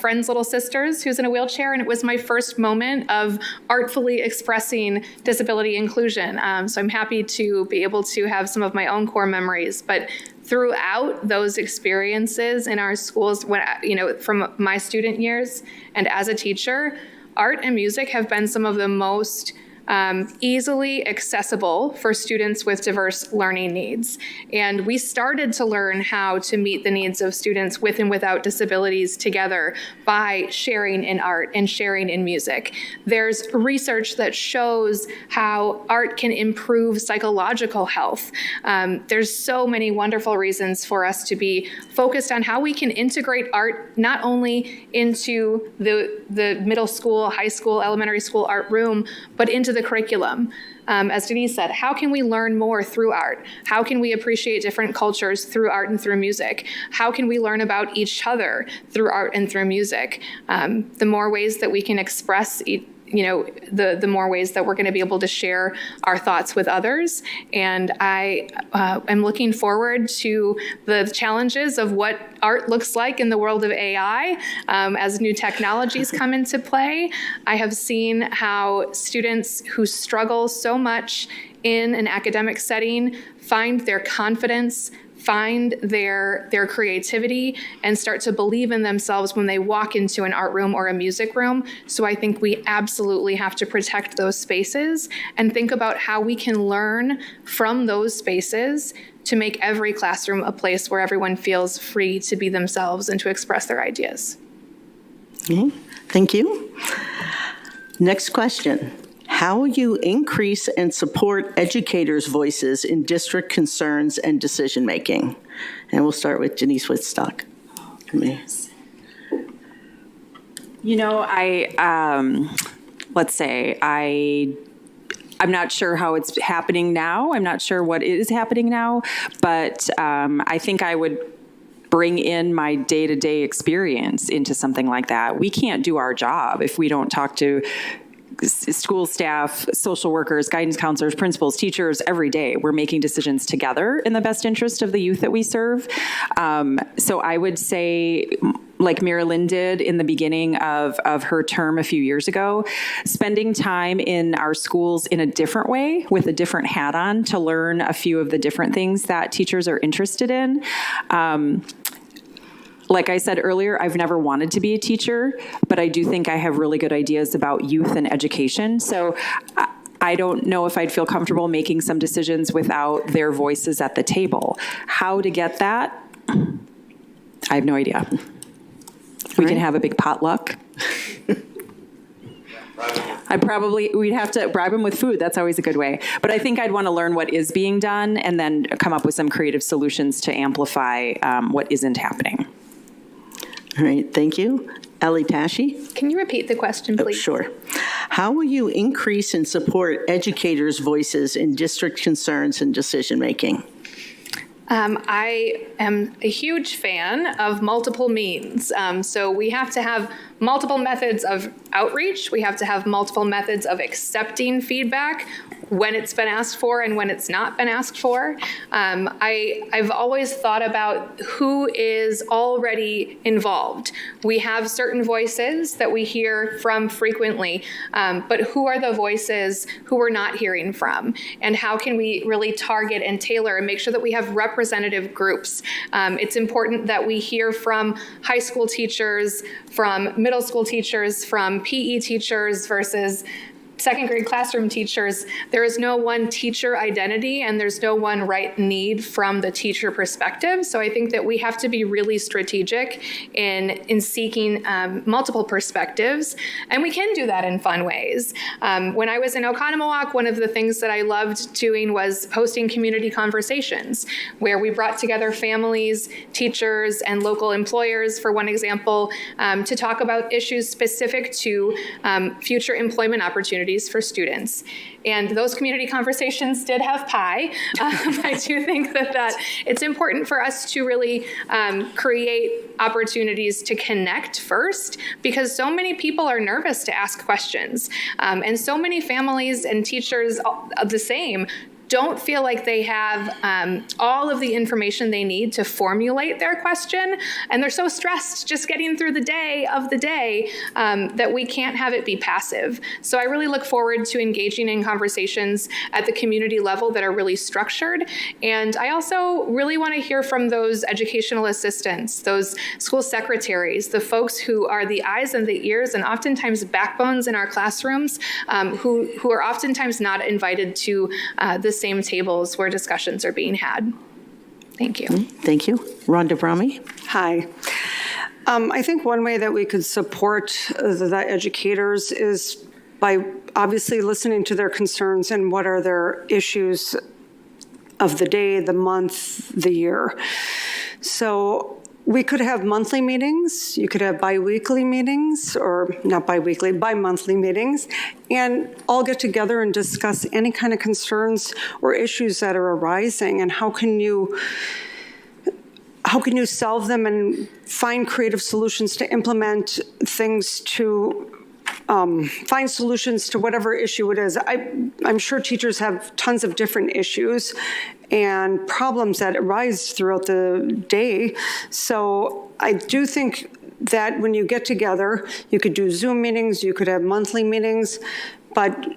friend's little sisters who's in a wheelchair. And it was my first moment of artfully expressing disability inclusion. So I'm happy to be able to have some of my own core memories. But throughout those experiences in our schools, from my student years and as a teacher, art and music have been some of the most easily accessible for students with diverse learning needs. And we started to learn how to meet the needs of students with and without disabilities together by sharing in art and sharing in music. There's research that shows how art can improve psychological health. There's so many wonderful reasons for us to be focused on how we can integrate art not only into the middle school, high school, elementary school art room, but into the curriculum. As Denise said, how can we learn more through art? How can we appreciate different cultures through art and through music? How can we learn about each other through art and through music? The more ways that we can express the more ways that we're going to be able to share our thoughts with others. And I am looking forward to the challenges of what art looks like in the world of AI as new technologies come into play. I have seen how students who struggle so much in an academic setting find their confidence, find their creativity, and start to believe in themselves when they walk into an art room or a music room. So I think we absolutely have to protect those spaces and think about how we can learn from those spaces to make every classroom a place where everyone feels free to be themselves and to express their ideas. Okay. Thank you. Next question. How will you increase and support educators' voices in district concerns and decision-making? And we'll start with Denise Woodstock. I'm not sure how it's happening now. I'm not sure what is happening now, but I think I would bring in my day-to-day experience into something like that. We can't do our job if we don't talk to school staff, social workers, guidance counselors, principals, teachers every day. We're making decisions together in the best interest of the youth that we serve. So I would say, like Mira Lynn did in the beginning of her term a few years ago, spending time in our schools in a different way with a different hat on to learn a few of the different things that teachers are interested in. Like I said earlier, I've never wanted to be a teacher, but I do think I have really good ideas about youth and education. So I don't know if I'd feel comfortable making some decisions without their voices at the table. How to get that? I have no idea. We can have a big potluck. We'd have to bribe them with food. That's always a good way. But I think I'd want to learn what is being done and then come up with some creative solutions to amplify what isn't happening. All right, thank you. Ellie Tashi? Can you repeat the question, please? Sure. How will you increase and support educators' voices in district concerns and decision-making? I am a huge fan of multiple means. So we have to have multiple methods of outreach. We have to have multiple methods of accepting feedback when it's been asked for and when it's not been asked for. I've always thought about who is already involved. We have certain voices that we hear from frequently, but who are the voices who we're not hearing from? And how can we really target and tailor and make sure that we have representative groups? It's important that we hear from high school teachers, from middle school teachers, from PE teachers versus second grade classroom teachers. There is no one teacher identity and there's no one right need from the teacher perspective. So I think that we have to be really strategic in seeking multiple perspectives. And we can do that in fun ways. When I was in Oconomowoc, one of the things that I loved doing was hosting community conversations where we brought together families, teachers, and local employers, for one example, to talk about issues specific to future employment opportunities for students. And those community conversations did have pie. I do think that it's important for us to really create opportunities to connect first, because so many people are nervous to ask questions. And so many families and teachers the same don't feel like they have all of the information they need to formulate their question. And they're so stressed just getting through the day that we can't have it be passive. So I really look forward to engaging in conversations at the community level that are really structured. And I also really want to hear from those educational assistants, those school secretaries, the folks who are the eyes and the ears and oftentimes backbones in our classrooms, who are oftentimes not invited to the same tables where discussions are being had. Thank you. Thank you. Rhonda Brahmi. Hi. I think one way that we could support the educators is by obviously listening to their concerns and what are their issues of the day, the month, the year. So we could have monthly meetings, you could have bi-weekly meetings, or not bi-weekly, bi-monthly meetings, and all get together and discuss any kind of concerns or issues that are arising, and how can you solve them and find creative solutions to implement things to find solutions to whatever issue it is. I'm sure teachers have tons of different issues and problems that arise throughout the day. So I do think that when you get together, you could do Zoom meetings, you could have monthly meetings, but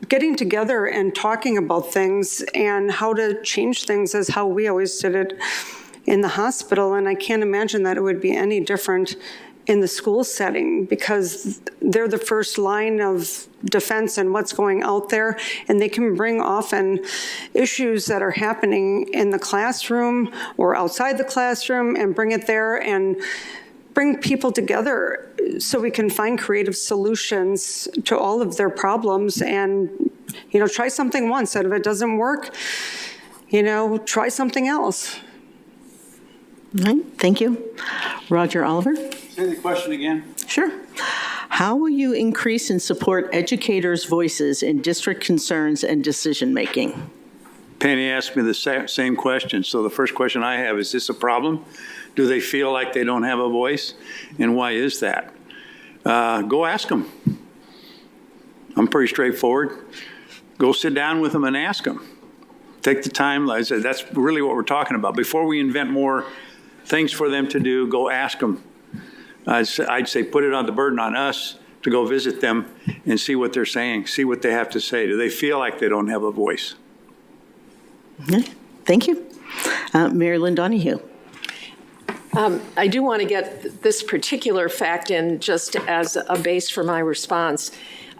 getting together and talking about things and how to change things is how we always did it in the hospital. And I can't imagine that it would be any different in the school setting, because they're the first line of defense and what's going out there, and they can bring often issues that are happening in the classroom or outside the classroom and bring it there and bring people together so we can find creative solutions to all of their problems. And, try something once, and if it doesn't work, try something else. All right, thank you. Roger Oliver. Say the question again. Sure. How will you increase and support educators' voices in district concerns and decision-making? Penny asked me the same question. So the first question I have, is this a problem? Do they feel like they don't have a voice? And why is that? Go ask them. I'm pretty straightforward. Go sit down with them and ask them. Take the time. I said, that's really what we're talking about. Before we invent more things for them to do, go ask them. I'd say put it on the burden on us to go visit them and see what they're saying, see what they have to say. Do they feel like they don't have a voice? Okay. Thank you. Mary Lynn Donahue. I do want to get this particular fact in just as a base for my response.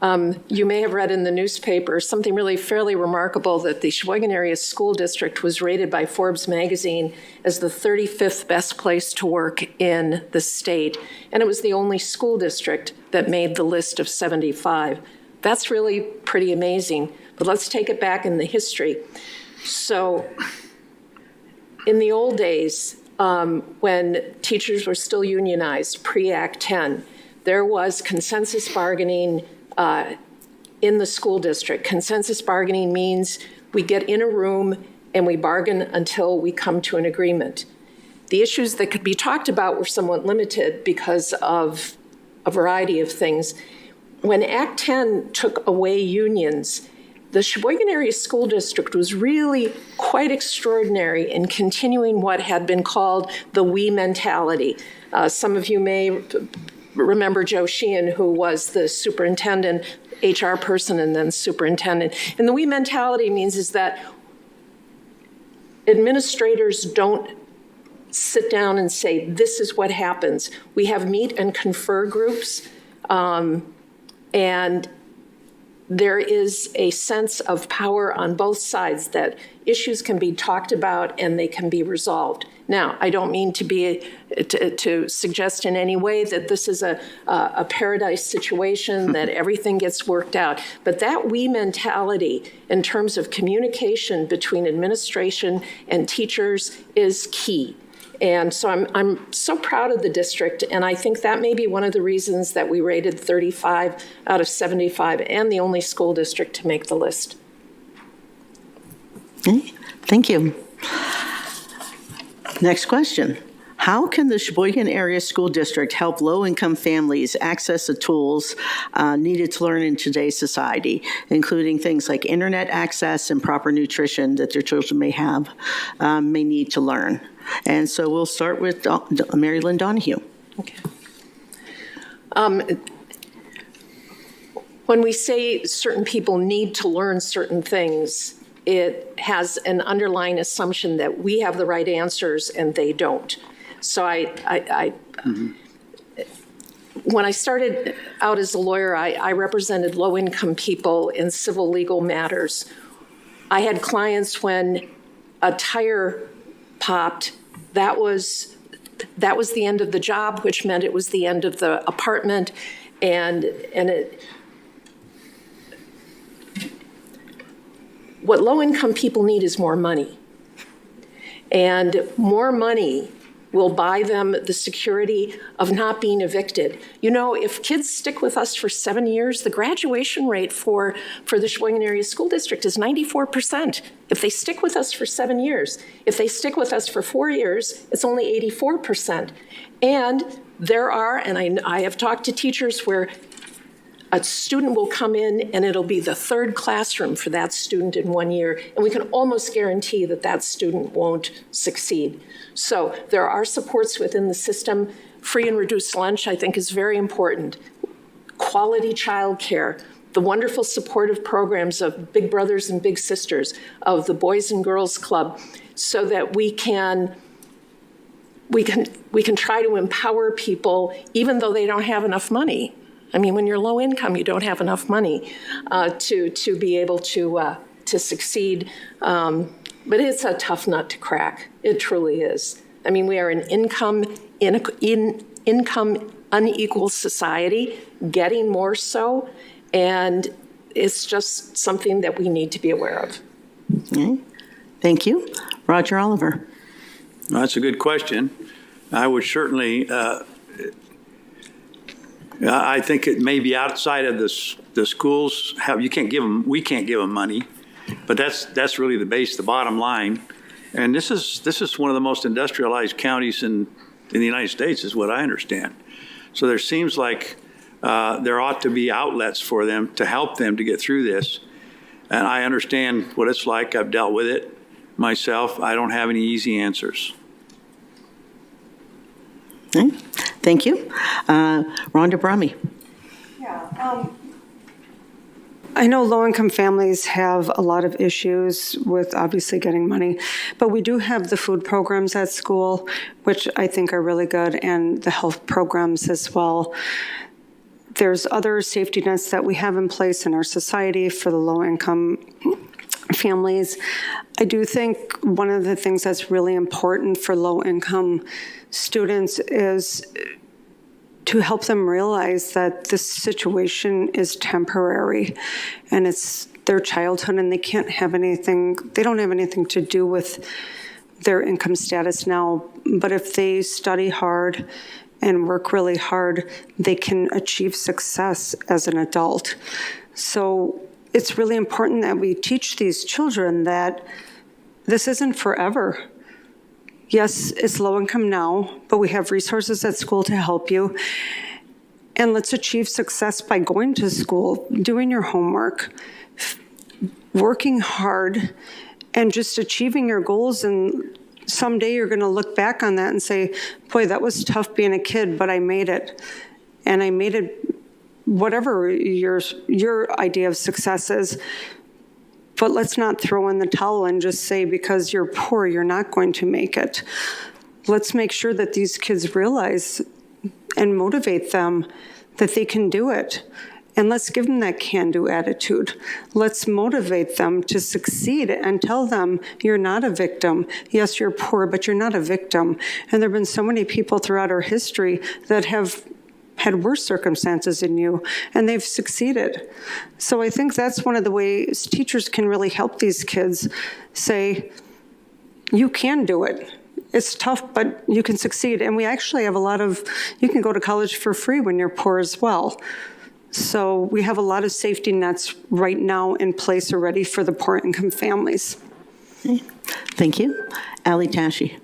You may have read in the newspaper something really fairly remarkable, that the Sheboygan Area School District was rated by Forbes magazine as the 35th best place to work in the state. And it was the only school district that made the list of 75. That's really pretty amazing. But let's take it back in the history. So in the old days, when teachers were still unionized, pre-Act 10, there was consensus bargaining in the school district. Consensus bargaining means we get in a room and we bargain until we come to an agreement. The issues that could be talked about were somewhat limited because of a variety of things. When Act 10 took away unions, the Sheboygan Area School District was really quite extraordinary in continuing what had been called the we mentality. Some of you may remember Joe Sheehan, who was the superintendent, HR person, and then superintendent. And the we mentality means is that administrators don't sit down and say, this is what happens. We have meet and confer groups, and there is a sense of power on both sides that issues can be talked about and they can be resolved. Now, I don't mean to suggest in any way that this is a paradise situation, that everything gets worked out. But that we mentality in terms of communication between administration and teachers is key. And so I'm so proud of the district, and I think that may be one of the reasons that we rated 35 out of 75 and the only school district to make the list. Okay. Thank you. Next question. How can the Sheboygan Area School District help low-income families access the tools needed to learn in today's society, including things like internet access and proper nutrition that their children may need to learn? And so we'll start with Mary Lynn Donahue. Okay. When we say certain people need to learn certain things, it has an underlying assumption that we have the right answers and they don't. So when I started out as a lawyer, I represented low-income people in civil legal matters. I had clients when a tire popped, that was the end of the job, which meant it was the end of the apartment, what low-income people need is more money. And more money will buy them the security of not being evicted. You know, if kids stick with us for 7 years, the graduation rate for the Sheboygan Area School District is 94%. If they stick with us for 7 years. If they stick with us for 4 years, it's only 84%. And there are, and I have talked to teachers where a student will come in and it'll be the third classroom for that student in 1 year, and we can almost guarantee that that student won't succeed. So there are supports within the system. Free and reduced lunch, I think, is very important. Quality childcare, the wonderful supportive programs of Big Brothers and Big Sisters, of the Boys and Girls Club, so that we can try to empower people even though they don't have enough money. I mean, when you're low income, you don't have enough money to be able to succeed. But it's a tough nut to crack. It truly is. I mean, we are an income unequal society, getting more so, and it's just something that we need to be aware of. Okay. Thank you. Roger Oliver. Well, that's a good question. I would certainly. I think it may be outside of the schools. We can't give them money, but that's really the base, the bottom line. And this is one of the most industrialized counties in the United States, is what I understand. So there seems like there ought to be outlets for them to help them to get through this. And I understand what it's like. I've dealt with it myself. I don't have any easy answers. Okay. Thank you. Rhonda Brummy. Yeah. I know low-income families have a lot of issues with obviously getting money, but we do have the food programs at school, which I think are really good, and the health programs as well. There's other safety nets that we have in place in our society for the low-income families. I do think one of the things that's really important for low-income students is to help them realize that this situation is temporary and it's their childhood, and they don't have anything to do with their income status now. But if they study hard and work really hard, they can achieve success as an adult. So it's really important that we teach these children that this isn't forever. Yes, it's low income now, but we have resources at school to help you. And let's achieve success by going to school, doing your homework, working hard, and just achieving your goals. And someday you're going to look back on that and say, boy, that was tough being a kid, but I made it. And I made it, whatever your idea of success is. But let's not throw in the towel and just say, because you're poor, you're not going to make it. Let's make sure that these kids realize and motivate them that they can do it. And let's give them that can-do attitude. Let's motivate them to succeed and tell them you're not a victim. Yes, you're poor, but you're not a victim. And there have been so many people throughout our history that have had worse circumstances than you, and they've succeeded. So I think that's one of the ways teachers can really help these kids say, you can do it. It's tough, but you can succeed. And we actually have you can go to college for free when you're poor as well. So we have a lot of safety nets right now in place already for the poor income families. Okay. Thank you. Ali Tashi.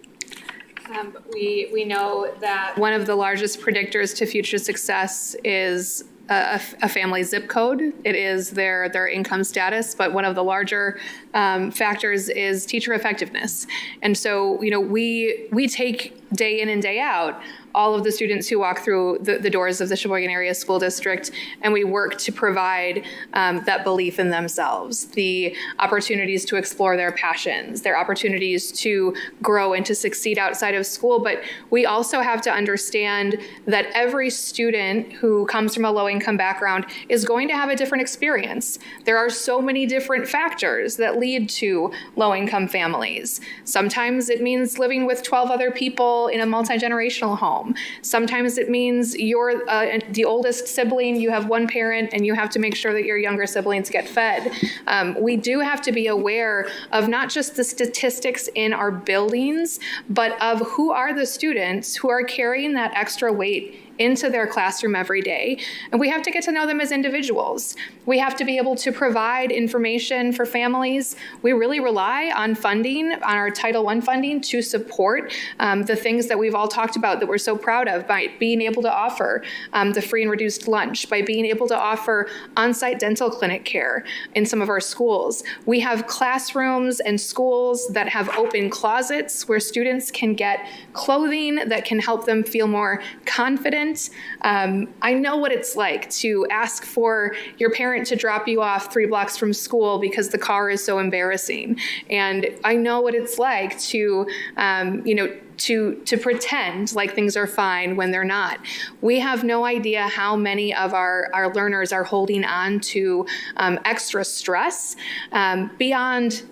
We know that one of the largest predictors to future success is a family zip code. It is their income status, but one of the larger factors is teacher effectiveness. And so, we take day in and day out all of the students who walk through the doors of the Sheboygan Area School District, and we work to provide that belief in themselves, the opportunities to explore their passions, their opportunities to grow and to succeed outside of school. But we also have to understand that every student who comes from a low-income background is going to have a different experience. There are so many different factors that lead to low-income families. Sometimes it means living with 12 other people in a multi-generational home. Sometimes it means you're the oldest sibling, you have one parent, and you have to make sure that your younger siblings get fed. We do have to be aware of not just the statistics in our buildings, but of who are the students who are carrying that extra weight into their classroom every day. And we have to get to know them as individuals. We have to be able to provide information for families. We really rely on funding, on our Title I funding, to support the things that we've all talked about that we're so proud of, by being able to offer the free and reduced lunch, by being able to offer on-site dental clinic care in some of our schools. We have classrooms and schools that have open closets where students can get clothing that can help them feel more confident. I know what it's like to ask for your parent to drop you off 3 blocks from school because the car is so embarrassing. And I know what it's like to, to pretend like things are fine when they're not. We have no idea how many of our learners are holding on to extra stress beyond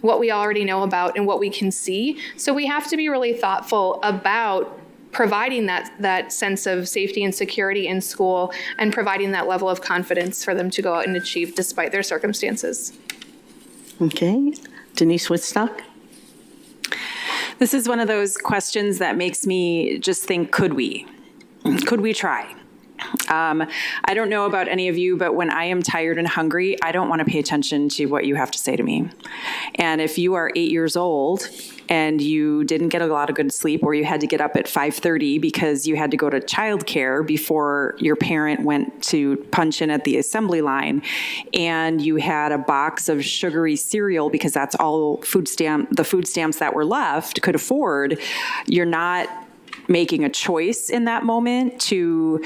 what we already know about and what we can see. So we have to be really thoughtful about providing that sense of safety and security in school and providing that level of confidence for them to go out and achieve despite their circumstances. Okay. Denise Woodstock? This is one of those questions that makes me just think, could we? Could we try? I don't know about any of you, but when I am tired and hungry, I don't want to pay attention to what you have to say to me. And if you are 8 years old and you didn't get a lot of good sleep, or you had to get up at 5:30 because you had to go to childcare before your parent went to punch in at the assembly line, and you had a box of sugary cereal because that's all the food stamps that were left could afford, you're not making a choice in that moment to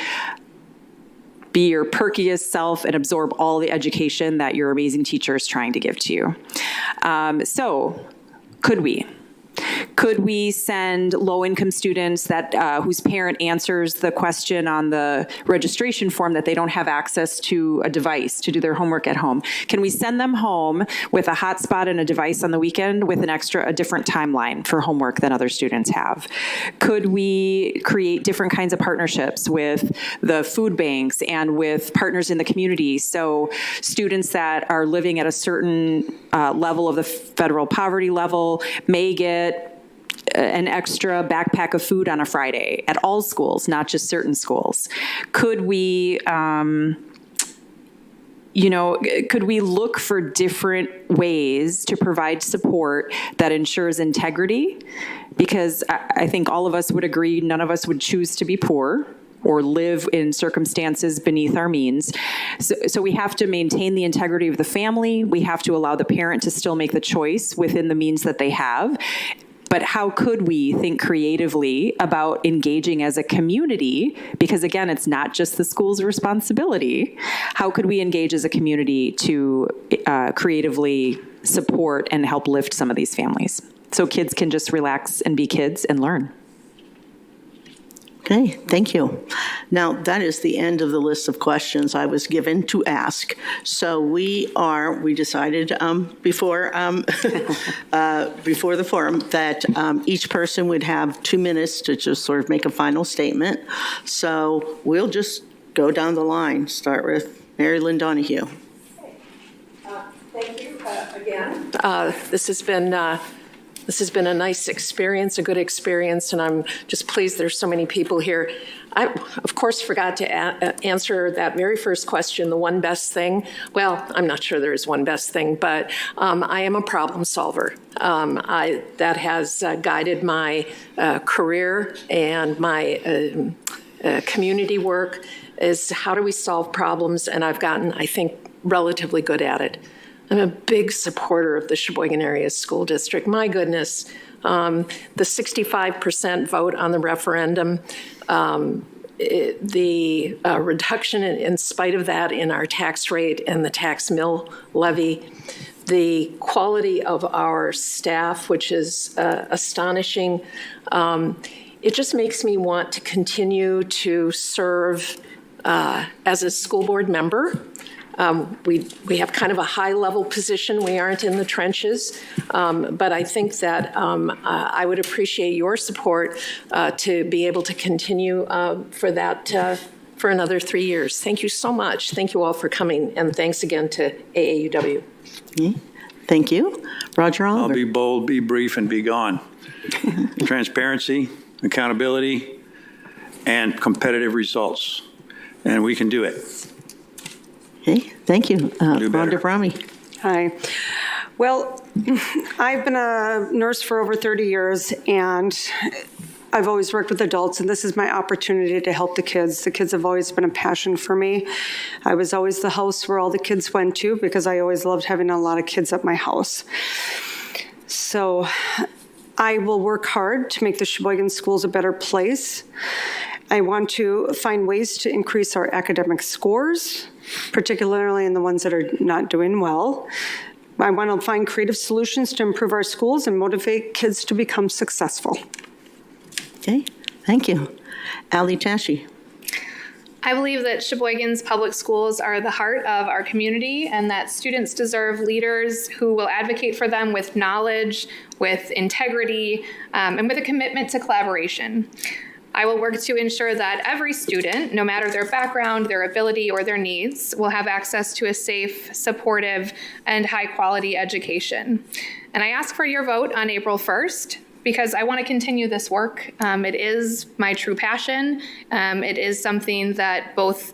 be your perkiest self and absorb all the education that your amazing teacher is trying to give to you. So could we? Could we send low-income students that whose parent answers the question on the registration form that they don't have access to a device to do their homework at home? Can we send them home with a hotspot and a device on the weekend with a different timeline for homework than other students have? Could we create different kinds of partnerships with the food banks and with partners in the community, so students that are living at a certain level of the federal poverty level may get an extra backpack of food on a Friday at all schools, not just certain schools? Could we, could we look for different ways to provide support that ensures integrity? Because I think all of us would agree none of us would choose to be poor or live in circumstances beneath our means. So we have to maintain the integrity of the family. We have to allow the parent to still make the choice within the means that they have. But how could we think creatively about engaging as a community? Because again, it's not just the school's responsibility. How could we engage as a community to creatively support and help lift some of these families so kids can just relax and be kids and learn? Okay, thank you. Now, that is the end of the list of questions I was given to ask. So we decided before the forum that each person would have 2 minutes to just sort of make a final statement. So we'll just go down the line, start with Mary Lynn Donahue. Thank you again. This has been This has been a nice experience, a good experience, and I'm just pleased there's so many people here. I, of course, forgot to answer that very first question, the one best thing. Well, I'm not sure there is one best thing, but I am a problem solver. That has guided my career and my community work, is how do we solve problems, and I've gotten, I think, relatively good at it. I'm a big supporter of the Sheboygan Area School District. My goodness, the 65% vote on the referendum, the reduction in spite of that in our tax rate and the tax mill levy, the quality of our staff, which is astonishing. It just makes me want to continue to serve as a school board member. We have kind of a high-level position. We aren't in the trenches, but I think that I would appreciate your support to be able to continue for that for another 3 years. Thank you so much. Thank you all for coming, and thanks again to AAUW. Thank you. Roger Oliver. I'll be bold, be brief, and be gone. Transparency, accountability, and competitive results, and we can do it. Okay, thank you. Rhonda Brahmi. Hi. Well, I've been a nurse for over 30 years, and I've always worked with adults, and this is my opportunity to help the kids. The kids have always been a passion for me. I was always the house where all the kids went to because I always loved having a lot of kids at my house. So I will work hard to make the Sheboygan schools a better place. I want to find ways to increase our academic scores, particularly in the ones that are not doing well. I want to find creative solutions to improve our schools and motivate kids to become successful. Okay, thank you. Ali Tashi. I believe that Sheboygan's public schools are the heart of our community and that students deserve leaders who will advocate for them with knowledge, with integrity, and with a commitment to collaboration. I will work to ensure that every student, no matter their background, their ability, or their needs, will have access to a safe, supportive, and high-quality education. And I ask for your vote on April 1st because I want to continue this work. It is my true passion. It is something that both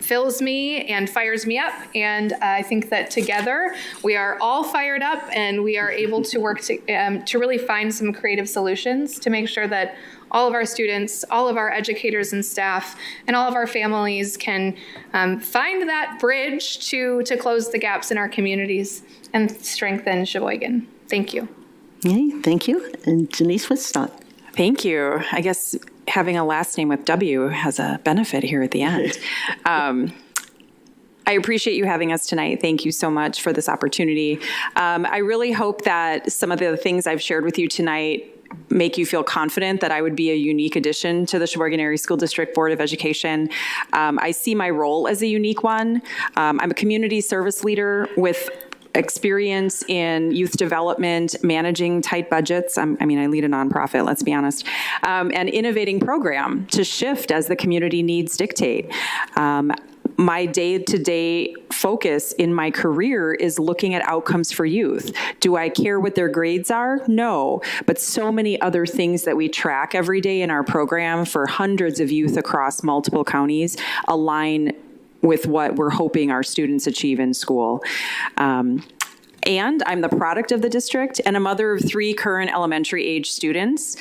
fills me and fires me up. And I think that together we are all fired up and we are able to work to really find some creative solutions to make sure that all of our students, all of our educators and staff, and all of our families can find that bridge to close the gaps in our communities and strengthen Sheboygan. Thank you. Okay, thank you. And Denise Wittstock. Thank you. I guess having a last name with W has a benefit here at the end. I appreciate you having us tonight. Thank you so much for this opportunity. I really hope that some of the things I've shared with you tonight make you feel confident that I would be a unique addition to the Sheboygan Area School District Board of Education. I see my role as a unique one. I'm a community service leader with experience in youth development, managing tight budgets. I lead a nonprofit, let's be honest, and innovating program to shift as the community needs dictate. My day-to-day focus in my career is looking at outcomes for youth. Do I care what their grades are? No, but so many other things that we track every day in our program for hundreds of youth across multiple counties align with what we're hoping our students achieve in school. And I'm the product of the district and a mother of 3 current elementary age students.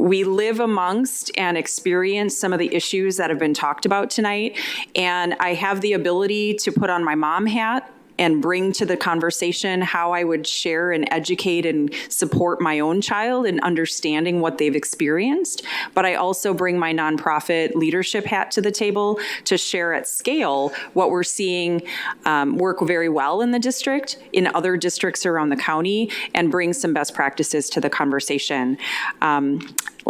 We live amongst and experience some of the issues that have been talked about tonight, and I have the ability to put on my mom hat and bring to the conversation how I would share and educate and support my own child in understanding what they've experienced. But I also bring my nonprofit leadership hat to the table to share at scale what we're seeing work very well in the district, in other districts around the county, and bring some best practices to the conversation.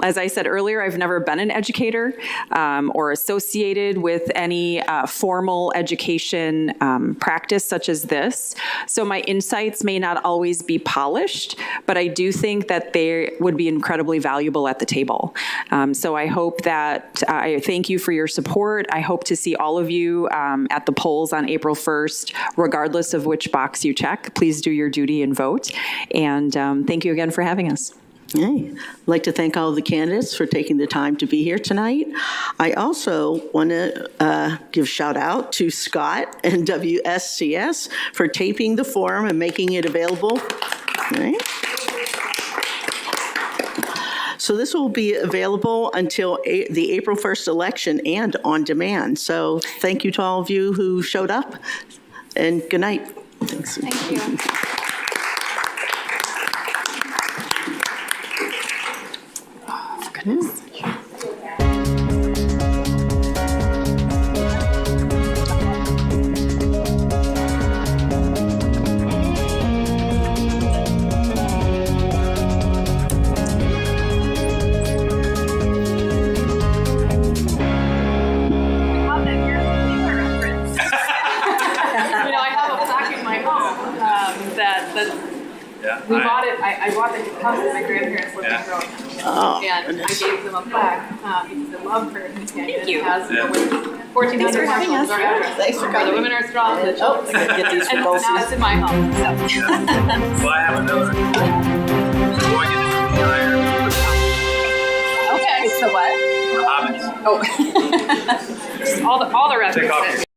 As I said earlier, I've never been an educator or associated with any formal education practice such as this. So my insights may not always be polished, but I do think that they would be incredibly valuable at the table. So I hope that, I thank you for your support. I hope to see all of you at the polls on April 1st, regardless of which box you check. Please do your duty and vote. And thank you again for having us. Hey, I'd like to thank all of the candidates for taking the time to be here tonight. I also want to give shout out to Scott and WSCS for taping the forum and making it available. All right. So this will be available until the April 1st election and on demand. So thank you to all of you who showed up, and good night. Thanks. Thank you. Goodness. We bought it. I bought the house that my grandparents lived in growing up, and I gave them a plaque because I love her companion. It has 1,400 marshals. Thanks for coming. The women are strong. The children. I get these for And both now of it's in my home. So. Well, I have another. Okay. So what? Hobbits. Oh. all the references. Take off your